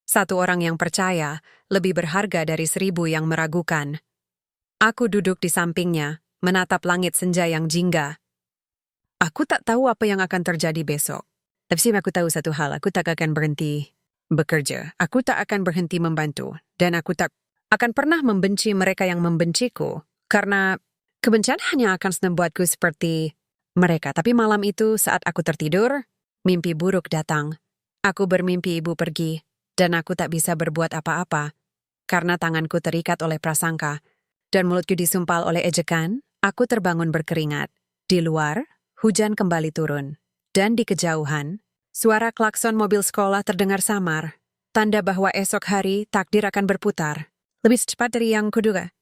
Satu orang yang percaya lebih berharga dari 1000 yang meragukan. Aku duduk di sampingnya, menatap langit senja yang jingga. Aku tak tahu apa yang akan terjadi besok. Tapi aku tahu satu hal, aku tak akan berhenti bekerja. Aku tak akan berhenti membantu. Dan aku tak akan pernah membenci mereka yang membenciku. Karena kebencian hanya akan membuatku seperti mereka. Tapi malam itu saat aku tertidur, mimpi buruk datang. Aku bermimpi ibu pergi. Dan aku tak bisa berbuat apa-apa, karena tanganku terikat oleh prasangka, dan mulutku disumpal oleh ejekan. Aku terbangun berkeringat. Di luar, hujan kembali turun. Dan di kejauhan, suara klakson mobil sekolah terdengar samar, tanda bahwa esok hari takdir akan berputar, lebih cepat dari yang kuduga.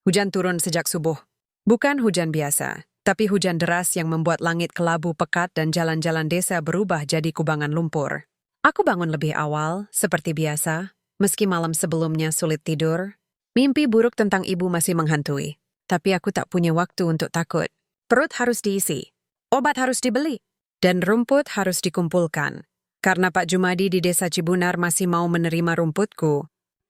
Hujan turun sejak subuh. Bukan hujan biasa, tapi hujan deras yang membuat langit kelabu pekat dan jalan-jalan desa berubah jadi kubangan lumpur. Aku bangun lebih awal, seperti biasa, meski malam sebelumnya sulit tidur. Mimpi buruk tentang ibu masih menghantui, tapi aku tak punya waktu untuk takut. Perut harus diisi, obat harus dibeli, dan rumput harus dikumpulkan. Karena Pak Jumadi di desa Cibunar masih mau menerima rumputku.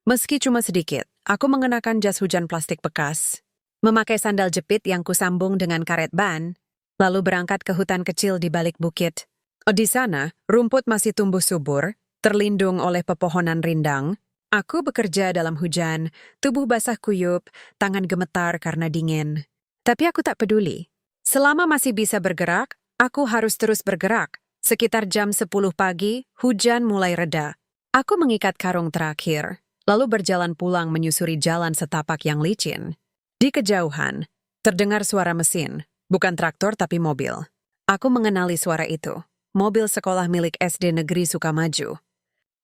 Meski cuma sedikit, aku mengenakan jas hujan plastik bekas, memakai sandal jepit yang kusambung dengan karet ban, lalu berangkat ke hutan kecil di balik bukit. Di sana, rumput masih tumbuh subur, terlindung oleh pepohonan rindang. Aku bekerja dalam hujan, tubuh basah kuyup, tangan gemetar karena dingin. Tapi aku tak peduli. Selama masih bisa bergerak, aku harus terus bergerak. Sekitar jam 10 pagi, hujan mulai reda. Aku mengikat karung terakhir, lalu berjalan pulang menyusuri jalan setapak yang licin. Di kejauhan, terdengar suara mesin, bukan traktor tapi mobil. Aku mengenali suara itu. Mobil sekolah milik SD Negeri Sukamaju.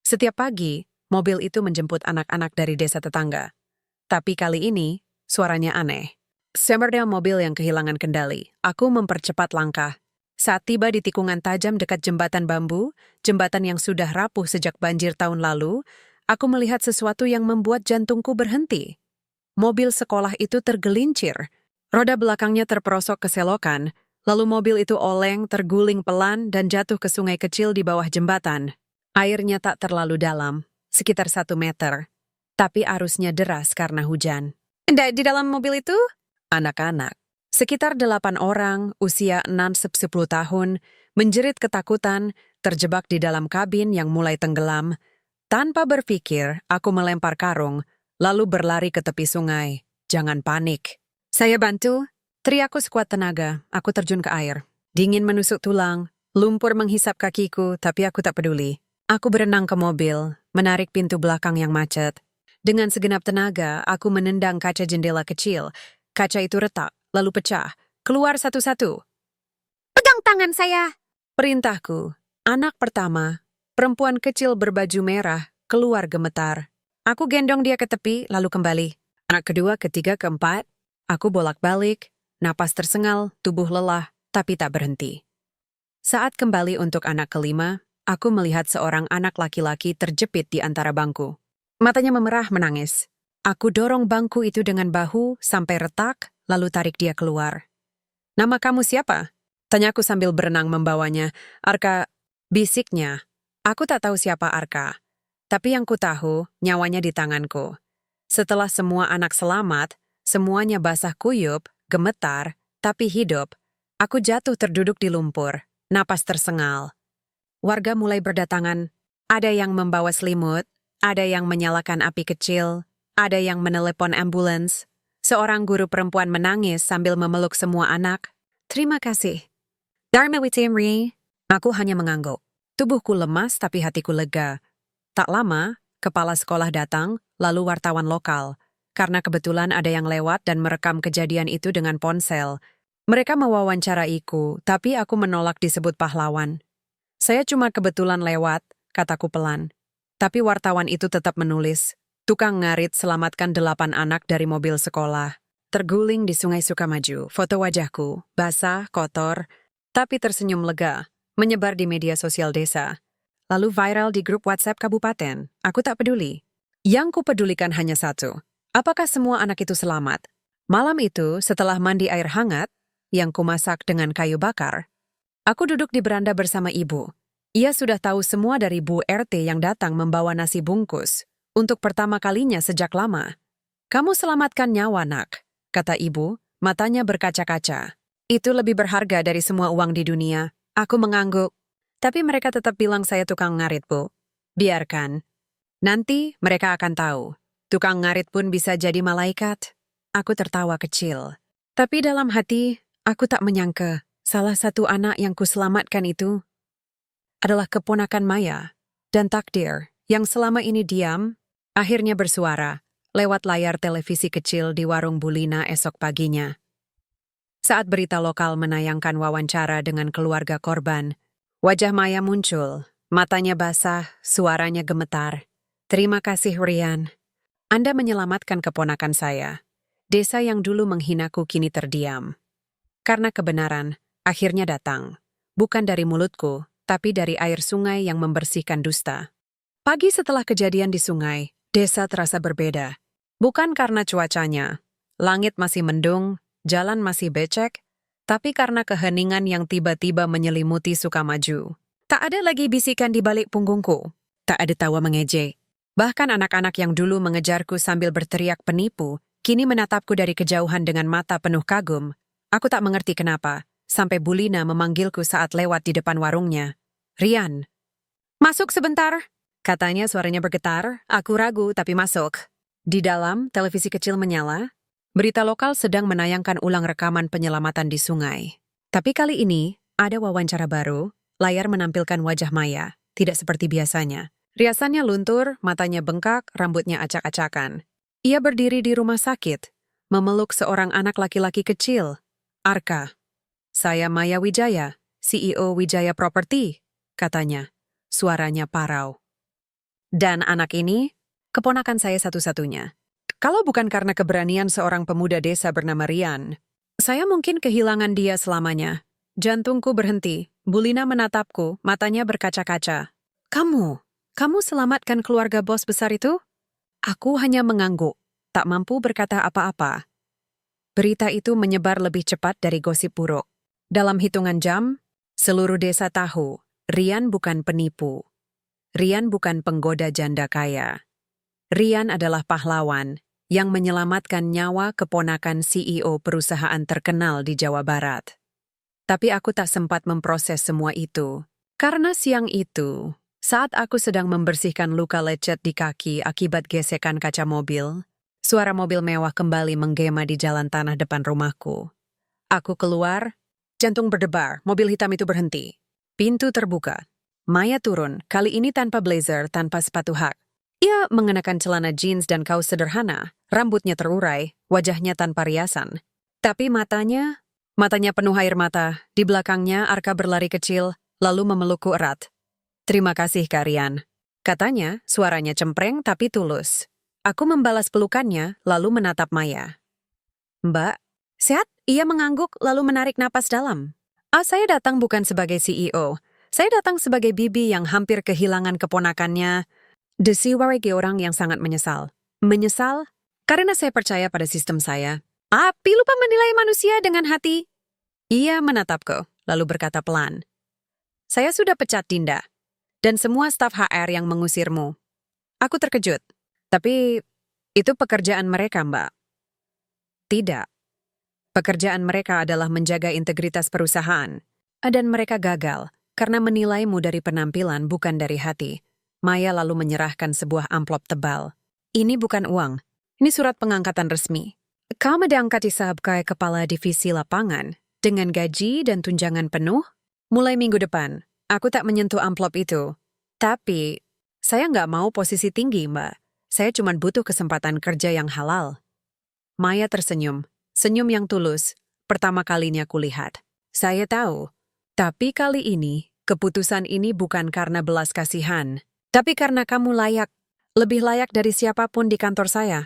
Setiap pagi, mobil itu menjemput anak-anak dari desa tetangga. Tapi kali ini, suaranya aneh. Seperti mobil yang kehilangan kendali. Aku mempercepat langkah. Saat tiba di tikungan tajam dekat jembatan bambu, jembatan yang sudah rapuh sejak banjir tahun lalu, aku melihat sesuatu yang membuat jantungku berhenti. Mobil sekolah itu tergelincir. Roda belakangnya terperosok ke selokan, lalu mobil itu oleng, terguling pelan, dan jatuh ke sungai kecil di bawah jembatan. Airnya tak terlalu dalam, sekitar 1 meter. Tapi arusnya deras karena hujan. Di dalam mobil itu? Anak-anak. Sekitar 8 orang, usia 6-10 tahun, menjerit ketakutan, terjebak di dalam kabin yang mulai tenggelam. Tanpa berpikir, aku melempar karung, lalu berlari ke tepi sungai. Jangan panik. Saya bantu. Teriakku sekuat tenaga, aku terjun ke air. Dingin menusuk tulang, lumpur menghisap kakiku, tapi aku tak peduli. Aku berenang ke mobil, menarik pintu belakang yang macet. Dengan segenap tenaga, aku menendang kaca jendela kecil. Kaca itu retak, lalu pecah. Keluar satu-satu. Pegang tangan saya! Perintahku. Anak pertama, perempuan kecil berbaju merah, keluar gemetar. Aku gendong dia ke tepi, lalu kembali. Anak kedua, ketiga, keempat. Aku bolak-balik. Napas tersengal, tubuh lelah, tapi tak berhenti. Saat kembali untuk anak kelima, aku melihat seorang anak laki-laki terjepit di antara bangku. Matanya memerah menangis. Aku dorong bangku itu dengan bahu sampai retak, lalu tarik dia keluar. Nama kamu siapa? Tanyaku sambil berenang membawanya. Arka, bisiknya. Aku tak tahu siapa Arka. Tapi yang ku tahu, nyawanya di tanganku. Setelah semua anak selamat, semuanya basah kuyup, gemetar, tapi hidup. Aku jatuh terduduk di lumpur, napas tersengal. Warga mulai berdatangan. Ada yang membawa selimut, ada yang menyalakan api kecil, ada yang menelepon ambulans. Seorang guru perempuan menangis sambil memeluk semua anak. Terima kasih. Dharma Witimri. Aku hanya mengangguk. Tubuhku lemas tapi hatiku lega. Tak lama, kepala sekolah datang, lalu wartawan lokal. Karena kebetulan ada yang lewat dan merekam kejadian itu dengan ponsel. Mereka mewawancaraiku, tapi aku menolak disebut pahlawan. Saya cuma kebetulan lewat, kataku pelan. Tapi wartawan itu tetap menulis. Tukang ngarit selamatkan 8 anak dari mobil sekolah. Terguling di Sungai Sukamaju, foto wajahku, basah, kotor, tapi tersenyum lega, menyebar di media sosial desa. Lalu viral di grup WhatsApp kabupaten. Aku tak peduli. Yang kupedulikan hanya satu. Apakah semua anak itu selamat? Malam itu, setelah mandi air hangat, yang kumasak dengan kayu bakar, aku duduk di beranda bersama ibu. Ia sudah tahu semua dari Bu RT yang datang membawa nasi bungkus. Untuk pertama kalinya sejak lama. Kamu selamatkan nyawa, Nak, kata ibu, matanya berkaca-kaca. Itu lebih berharga dari semua uang di dunia. Aku mengangguk. Tapi mereka tetap bilang saya tukang ngarit, Bu. Biarkan. Nanti mereka akan tahu. Tukang ngarit pun bisa jadi malaikat. Aku tertawa kecil. Tapi dalam hati, aku tak menyangka salah satu anak yang kuselamatkan itu adalah keponakan Maya, dan takdir yang selama ini diam, akhirnya bersuara lewat layar televisi kecil di warung Bulina esok paginya. Saat berita lokal menayangkan wawancara dengan keluarga korban, wajah Maya muncul, matanya basah, suaranya gemetar. Terima kasih, Rian. Anda menyelamatkan keponakan saya. Desa yang dulu menghinaku kini terdiam. Karena kebenaran akhirnya datang, bukan dari mulutku, tapi dari air sungai yang membersihkan dusta. Pagi setelah kejadian di sungai, desa terasa berbeda. Bukan karena cuacanya. Langit masih mendung, jalan masih becek, tapi karena keheningan yang tiba-tiba menyelimuti Sukamaju. Tak ada lagi bisikan di balik punggungku. Tak ada tawa mengejek. Bahkan anak-anak yang dulu mengejarku sambil berteriak penipu, kini menatapku dari kejauhan dengan mata penuh kagum. Aku tak mengerti kenapa. Sampai Bulina memanggilku saat lewat di depan warungnya. Rian. Masuk sebentar, katanya suaranya bergetar. Aku ragu tapi masuk. Di dalam, televisi kecil menyala. Berita lokal sedang menayangkan ulang rekaman penyelamatan di sungai. Tapi kali ini, ada wawancara baru. Layar menampilkan wajah Maya, tidak seperti biasanya. Riasannya luntur, matanya bengkak, rambutnya acak-acakan. Ia berdiri di rumah sakit, memeluk seorang anak laki-laki kecil. Arka. Saya Maya Wijaya, CEO Wijaya Property, katanya. Suaranya parau. Dan anak ini, keponakan saya satu-satunya. Kalau bukan karena keberanian seorang pemuda desa bernama Rian, saya mungkin kehilangan dia selamanya. Jantungku berhenti. Bulina menatapku, matanya berkaca-kaca. Kamu selamatkan keluarga bos besar itu? Aku hanya mengangguk, tak mampu berkata apa-apa. Berita itu menyebar lebih cepat dari gosip buruk. Dalam hitungan jam, seluruh desa tahu, Rian bukan penipu. Rian bukan penggoda janda kaya. Rian adalah pahlawan yang menyelamatkan nyawa keponakan CEO perusahaan terkenal di Jawa Barat. Tapi aku tak sempat memproses semua itu. Karena siang itu, saat aku sedang membersihkan luka lecet di kaki akibat gesekan kaca mobil, suara mobil mewah kembali menggema di jalan tanah depan rumahku. Aku keluar, jantung berdebar, mobil hitam itu berhenti. Pintu terbuka. Maya turun, kali ini tanpa blazer, tanpa sepatu hak. Ia mengenakan celana jeans dan kaos sederhana, rambutnya terurai, wajahnya tanpa riasan. Tapi matanya penuh air mata. Di belakangnya Arka berlari kecil, lalu memelukku erat. Terima kasih, Kak Rian. Katanya, suaranya cempreng tapi tulus. Aku membalas pelukannya, lalu menatap Maya. Mbak, sehat? Ia mengangguk, lalu menarik napas dalam. Saya datang bukan sebagai CEO. Saya datang sebagai bibi yang hampir kehilangan keponakannya. Desi warga orang yang sangat menyesal. Menyesal? Karena saya percaya pada sistem saya. Api lupa menilai manusia dengan hati. Ia menatapku, lalu berkata pelan. Saya sudah pecat Dinda. Dan semua staf HR yang mengusirmu. Aku terkejut. Tapi itu pekerjaan mereka, Mbak. Tidak. Pekerjaan mereka adalah menjaga integritas perusahaan. Dan mereka gagal karena menilaimu dari penampilan bukan dari hati. Maya lalu menyerahkan sebuah amplop tebal. Ini bukan uang. Ini surat pengangkatan resmi. Kamu diangkat sebagai kepala divisi lapangan dengan gaji dan tunjangan penuh. Mulai minggu depan, aku tak menyentuh amplop itu. Tapi, saya nggak mau posisi tinggi, Mbak. Saya cuma butuh kesempatan kerja yang halal. Maya tersenyum. Senyum yang tulus. Pertama kalinya kulihat. Saya tahu. Tapi kali ini, keputusan ini bukan karena belas kasihan. Tapi karena kamu layak. Lebih layak dari siapapun di kantor saya.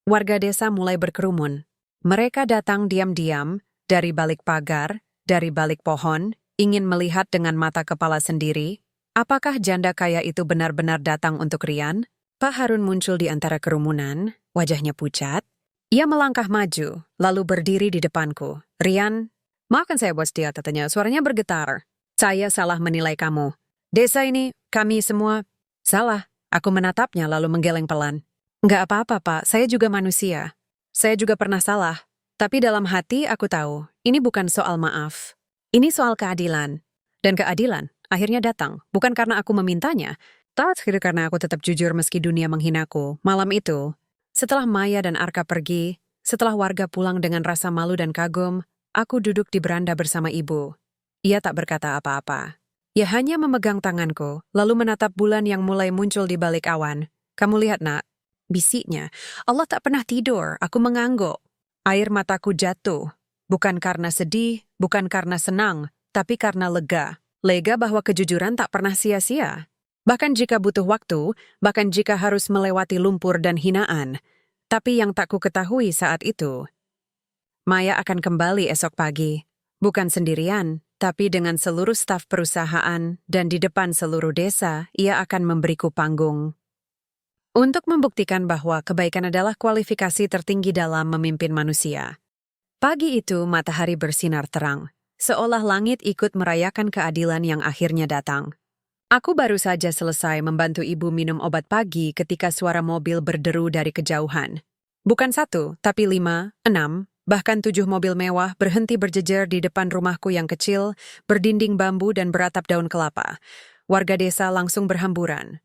Warga desa mulai berkerumun. Mereka datang diam-diam, dari balik pagar, dari balik pohon, ingin melihat dengan mata kepala sendiri. Apakah janda kaya itu benar-benar datang untuk Rian? Pak Harun muncul di antara kerumunan, wajahnya pucat. Ia melangkah maju, lalu berdiri di depanku. Rian, maafkan saya bos dia, katanya. Suaranya bergetar. Saya salah menilai kamu. Desa ini, kami semua... Salah, aku menatapnya lalu menggeleng pelan. Nggak apa-apa, Pak, saya juga manusia. Saya juga pernah salah. Tapi dalam hati aku tahu, ini bukan soal maaf. Ini soal keadilan. Dan keadilan akhirnya datang, bukan karena aku memintanya, tapi karena aku tetap jujur meski dunia menghinaku. Malam itu, setelah Maya dan Arka pergi, setelah warga pulang dengan rasa malu dan kagum, aku duduk di beranda bersama ibu. Ia tak berkata apa-apa. Ia hanya memegang tanganku, lalu menatap bulan yang mulai muncul di balik awan. Kamu lihat, nak, bisiknya. Allah tak pernah tidur, aku mengangguk. Air mataku jatuh. Bukan karena sedih, bukan karena senang, tapi karena lega. Lega bahwa kejujuran tak pernah sia-sia. Bahkan jika butuh waktu, bahkan jika harus melewati lumpur dan hinaan. Tapi yang tak ku ketahui saat itu, Maya akan kembali esok pagi. Bukan sendirian, tapi dengan seluruh staf perusahaan dan di depan seluruh desa, ia akan memberiku panggung. Untuk membuktikan bahwa kebaikan adalah kualifikasi tertinggi dalam memimpin manusia. Pagi itu matahari bersinar terang, seolah langit ikut merayakan keadilan yang akhirnya datang. Aku baru saja selesai membantu ibu minum obat pagi ketika suara mobil berderu dari kejauhan. Bukan 1, tapi 5, 6, bahkan 7 mobil mewah berhenti berjejer di depan rumahku yang kecil, berdinding bambu dan beratap daun kelapa. Warga desa langsung berhamburan.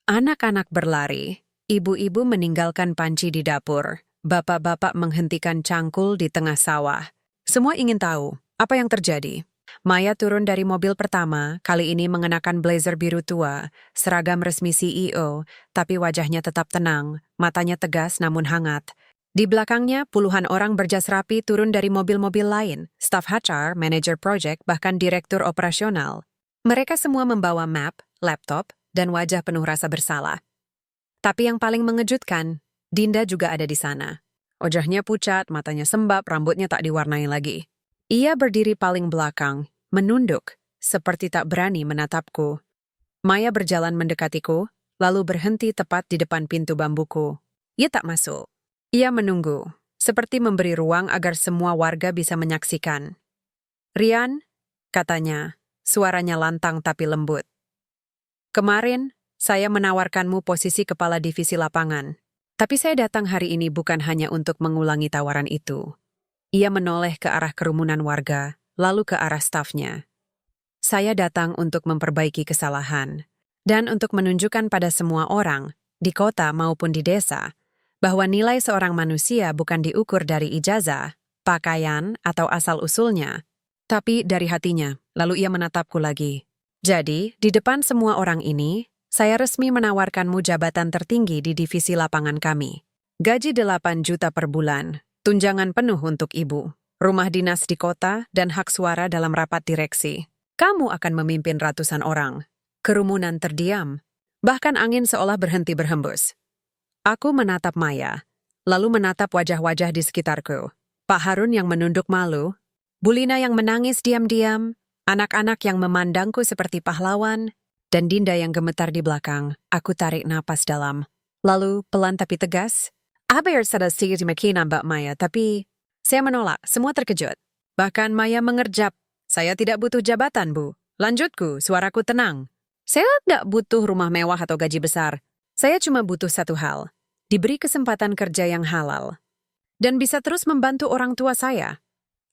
Anak-anak berlari, ibu-ibu meninggalkan panci di dapur, bapak-bapak menghentikan cangkul di tengah sawah. Semua ingin tahu apa yang terjadi. Maya turun dari mobil pertama, kali ini mengenakan blazer biru tua, seragam resmi CEO, tapi wajahnya tetap tenang, matanya tegas namun hangat. Di belakangnya, puluhan orang berjas rapi turun dari mobil-mobil lain, staf HR, manajer project, bahkan direktur operasional. Mereka semua membawa map, laptop, dan wajah penuh rasa bersalah. Tapi yang paling mengejutkan, Dinda juga ada di sana. Wajahnya pucat, matanya sembab, rambutnya tak diwarnai lagi. Ia berdiri paling belakang, menunduk, seperti tak berani menatapku. Maya berjalan mendekatiku, lalu berhenti tepat di depan pintu bambuku. Ia tak masuk. Ia menunggu, seperti memberi ruang agar semua warga bisa menyaksikan. "Rian," katanya, suaranya lantang tapi lembut. "Kemarin, saya menawarkanmu posisi kepala divisi lapangan. Tapi saya datang hari ini bukan hanya untuk mengulangi tawaran itu." Ia menoleh ke arah kerumunan warga, lalu ke arah stafnya. "Saya datang untuk memperbaiki kesalahan, dan untuk menunjukkan pada semua orang, di kota maupun di desa, bahwa nilai seorang manusia bukan diukur dari ijazah, pakaian, atau asal-usulnya, tapi dari hatinya." Lalu ia menatapku lagi. "Jadi, di depan semua orang ini, saya resmi menawarkanmu jabatan tertinggi di divisi lapangan kami. Gaji 8 juta per bulan, tunjangan penuh untuk ibu, rumah dinas di kota, dan hak suara dalam rapat direksi. Kamu akan memimpin ratusan orang." Kerumunan terdiam. Bahkan angin seolah berhenti berhembus. Aku menatap Maya, lalu menatap wajah-wajah di sekitarku. Pak Harun yang menunduk malu, Bulina yang menangis diam-diam, anak-anak yang memandangku seperti pahlawan, dan Dinda yang gemetar di belakang. Aku tarik napas dalam. Lalu, pelan tapi tegas, "Hampir sudah sedikit makina Mbak Maya, tapi saya menolak, semua terkejut." Bahkan Maya mengerjap, "Saya tidak butuh jabatan, Bu. Lanjutku, suaraku tenang. Saya tidak butuh rumah mewah atau gaji besar. Saya cuma butuh satu hal. Diberi kesempatan kerja yang halal. Dan bisa terus membantu orang tua saya."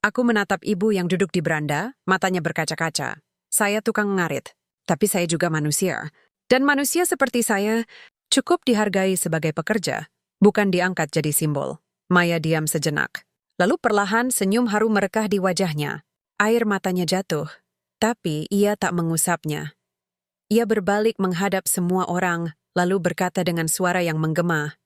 Aku menatap ibu yang duduk di beranda, matanya berkaca-kaca. Saya tukang ngarit, tapi saya juga manusia. Dan manusia seperti saya cukup dihargai sebagai pekerja, bukan diangkat jadi simbol. Maya diam sejenak. Lalu perlahan senyum haru merekah di wajahnya. Air matanya jatuh, tapi ia tak mengusapnya. Ia berbalik menghadap semua orang, lalu berkata dengan suara yang menggema,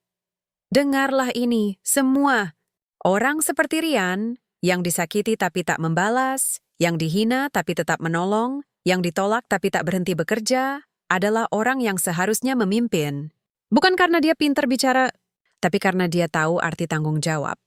"Dengarlah ini, semua. Orang seperti Rian, yang disakiti tapi tak membalas, yang dihina tapi tetap menolong, yang ditolak tapi tak berhenti bekerja, adalah orang yang seharusnya memimpin. Bukan karena dia pintar bicara, tapi karena dia tahu arti tanggung jawab.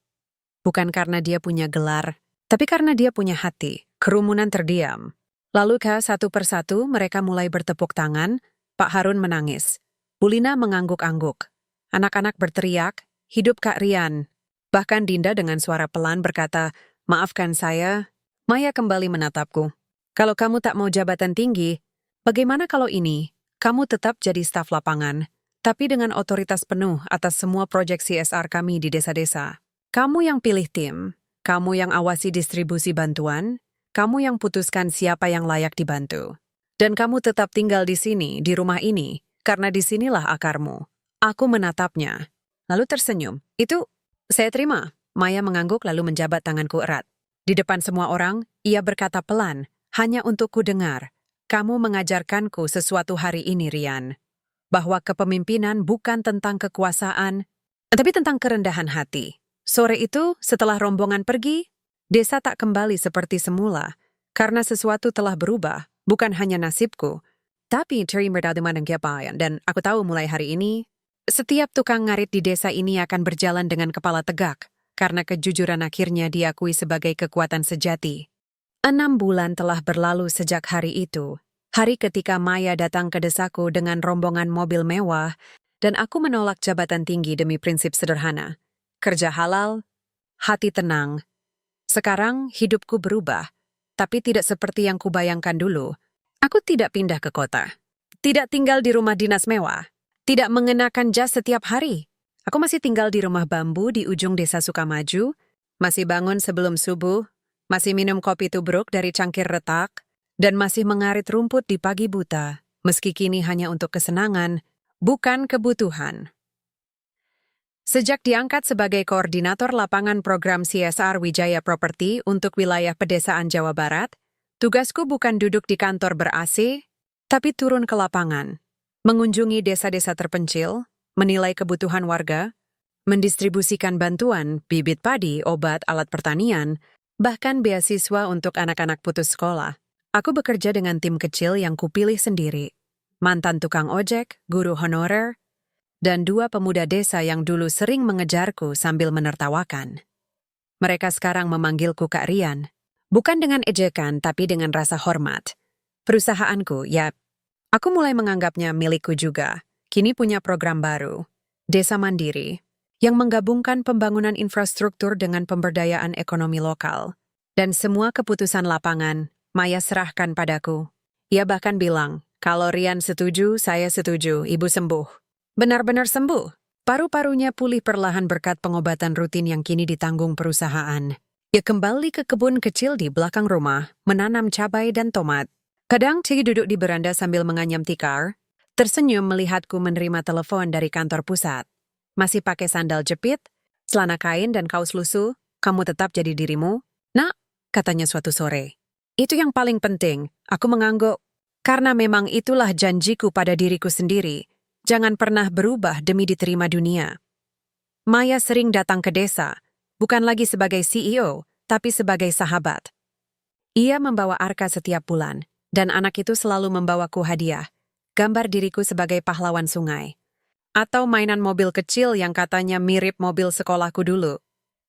Bukan karena dia punya gelar, tapi karena dia punya hati." Kerumunan terdiam. Lalu satu persatu mereka mulai bertepuk tangan. Pak Harun menangis. Bulina mengangguk-angguk. Anak-anak berteriak, "Hidup Kak Rian." Bahkan Dinda dengan suara pelan berkata, "Maafkan saya." Maya kembali menatapku. "Kalau kamu tak mau jabatan tinggi, Bagaimana kalau ini, kamu tetap jadi staf lapangan, tapi dengan otoritas penuh atas semua proyek CSR kami di desa-desa. Kamu yang pilih tim, kamu yang awasi distribusi bantuan, kamu yang putuskan siapa yang layak dibantu. Dan kamu tetap tinggal di sini, di rumah ini, karena disinilah akarmu. Aku menatapnya, lalu tersenyum. Itu, saya terima. Maya mengangguk lalu menjabat tanganku erat. Di depan semua orang, ia berkata pelan, hanya untuk ku dengar. Kamu mengajarkanku sesuatu hari ini, Rian. Bahwa kepemimpinan bukan tentang kekuasaan, tapi tentang kerendahan hati. Sore itu, setelah rombongan pergi, desa tak kembali seperti semula, karena sesuatu telah berubah, bukan hanya nasibku, tapi terima dan aku tahu mulai hari ini, setiap tukang ngarit di desa ini akan berjalan dengan kepala tegak, karena kejujuran akhirnya diakui sebagai kekuatan sejati. 6 bulan telah berlalu sejak hari itu, hari ketika Maya datang ke desaku dengan rombongan mobil mewah, dan aku menolak jabatan tinggi demi prinsip sederhana. Kerja halal, hati tenang. Sekarang hidupku berubah, tapi tidak seperti yang kubayangkan dulu. Aku tidak pindah ke kota, tidak tinggal di rumah dinas mewah, tidak mengenakan jas setiap hari. Aku masih tinggal di rumah bambu di ujung desa Sukamaju, masih bangun sebelum subuh, masih minum kopi tubruk dari cangkir retak, dan masih mengarit rumput di pagi buta, meski kini hanya untuk kesenangan, bukan kebutuhan. Sejak diangkat sebagai koordinator lapangan program CSR Wijaya Property untuk wilayah pedesaan Jawa Barat, tugasku bukan duduk di kantor ber-AC, tapi turun ke lapangan, mengunjungi desa-desa terpencil, menilai kebutuhan warga, mendistribusikan bantuan, bibit padi, obat, alat pertanian, bahkan beasiswa untuk anak-anak putus sekolah. Aku bekerja dengan tim kecil yang kupilih sendiri, mantan tukang ojek, guru honorer, dan 2 pemuda desa yang dulu sering mengejarku sambil menertawakan. Mereka sekarang memanggilku Kak Rian, bukan dengan ejekan tapi dengan rasa hormat. Perusahaanku, ya, aku mulai menganggapnya milikku juga. Kini punya program baru, Desa Mandiri, yang menggabungkan pembangunan infrastruktur dengan pemberdayaan ekonomi lokal. Dan semua keputusan lapangan, Maya serahkan padaku. Ia bahkan bilang, kalau Rian setuju, saya setuju, ibu sembuh. Benar-benar sembuh. Paru-parunya pulih perlahan berkat pengobatan rutin yang kini ditanggung perusahaan. Ia kembali ke kebun kecil di belakang rumah, menanam cabai dan tomat. Kadang Ci duduk di beranda sambil menganyam tikar, tersenyum melihatku menerima telepon dari kantor pusat. Masih pakai sandal jepit, celana kain dan kaos lusuh, kamu tetap jadi dirimu? Nak, katanya suatu sore. Itu yang paling penting, aku mengangguk. Karena memang itulah janjiku pada diriku sendiri. Jangan pernah berubah demi diterima dunia. Maya sering datang ke desa, bukan lagi sebagai CEO, tapi sebagai sahabat. Ia membawa Arka setiap bulan, dan anak itu selalu membawaku hadiah. Gambar diriku sebagai pahlawan sungai. Atau mainan mobil kecil yang katanya mirip mobil sekolahku dulu.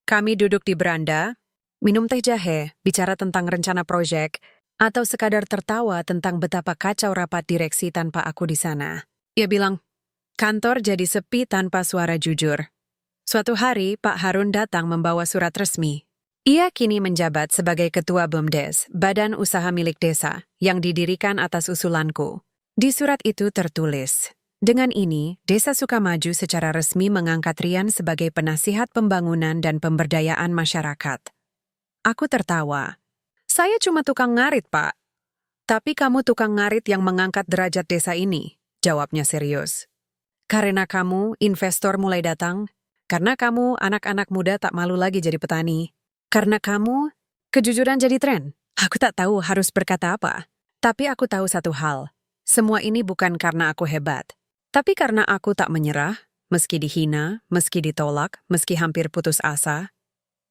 Kami duduk di beranda, minum teh jahe, bicara tentang rencana proyek, atau sekadar tertawa tentang betapa kacau rapat direksi tanpa aku di sana. Ia bilang, kantor jadi sepi tanpa suara jujur. Suatu hari, Pak Harun datang membawa surat resmi. Ia kini menjabat sebagai Ketua BUMDes, Badan Usaha Milik Desa, yang didirikan atas usulanku. Di surat itu tertulis, dengan ini, Desa Sukamaju secara resmi mengangkat Rian sebagai penasihat pembangunan dan pemberdayaan masyarakat. Aku tertawa. Saya cuma tukang ngarit, Pak. Tapi kamu tukang ngarit yang mengangkat derajat desa ini, jawabnya serius. Karena kamu, investor mulai datang. Karena kamu, anak-anak muda tak malu lagi jadi petani. Karena kamu, kejujuran jadi tren. Aku tak tahu harus berkata apa. Tapi aku tahu satu hal. Semua ini bukan karena aku hebat, tapi karena aku tak menyerah, meski dihina, meski ditolak, meski hampir putus asa.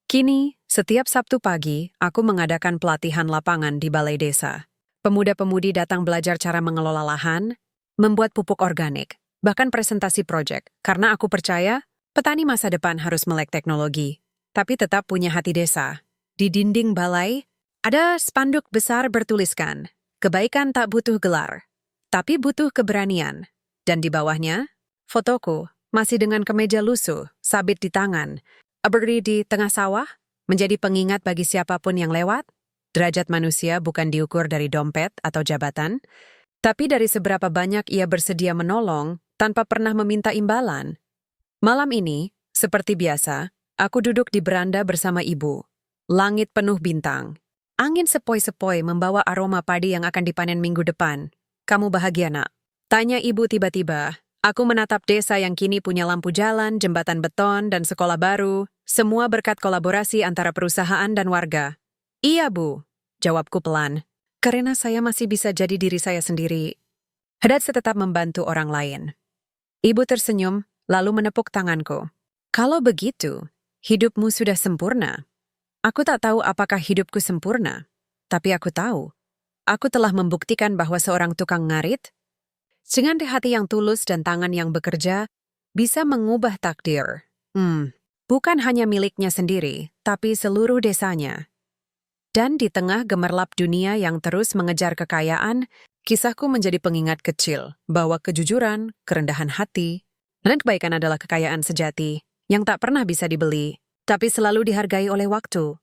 Kini, setiap Sabtu pagi, aku mengadakan pelatihan lapangan di balai desa. Pemuda-pemudi datang belajar cara mengelola lahan, membuat pupuk organik, bahkan presentasi proyek, karena aku percaya petani masa depan harus melek teknologi, tapi tetap punya hati desa. Di dinding balai, ada spanduk besar bertuliskan, kebaikan tak butuh gelar, tapi butuh keberanian. Dan di bawahnya, fotoku, masih dengan kemeja lusuh, sabit di tangan, berdiri di tengah sawah, menjadi pengingat bagi siapapun yang lewat. Derajat manusia bukan diukur dari dompet atau jabatan, Tapi dari seberapa banyak ia bersedia menolong tanpa pernah meminta imbalan. Malam ini, seperti biasa, aku duduk di beranda bersama ibu. Langit penuh bintang. Angin sepoi-sepoi membawa aroma padi yang akan dipanen minggu depan. Kamu bahagia, nak? Tanya ibu tiba-tiba. Aku menatap desa yang kini punya lampu jalan, jembatan beton, dan sekolah baru, semua berkat kolaborasi antara perusahaan dan warga. Iya, Bu. Jawabku pelan. Karena saya masih bisa jadi diri saya sendiri. Hadat tetap membantu orang lain. Ibu tersenyum, lalu menepuk tanganku. Kalau begitu, hidupmu sudah sempurna. Aku tak tahu apakah hidupku sempurna, tapi aku tahu. Aku telah membuktikan bahwa seorang tukang ngarit, dengan hati yang tulus dan tangan yang bekerja, bisa mengubah takdir. Bukan hanya miliknya sendiri, tapi seluruh desanya. Dan di tengah gemerlap dunia yang terus mengejar kekayaan, kisahku menjadi pengingat kecil bahwa kejujuran, kerendahan hati, dan kebaikan adalah kekayaan sejati yang tak pernah bisa dibeli, tapi selalu dihargai oleh waktu.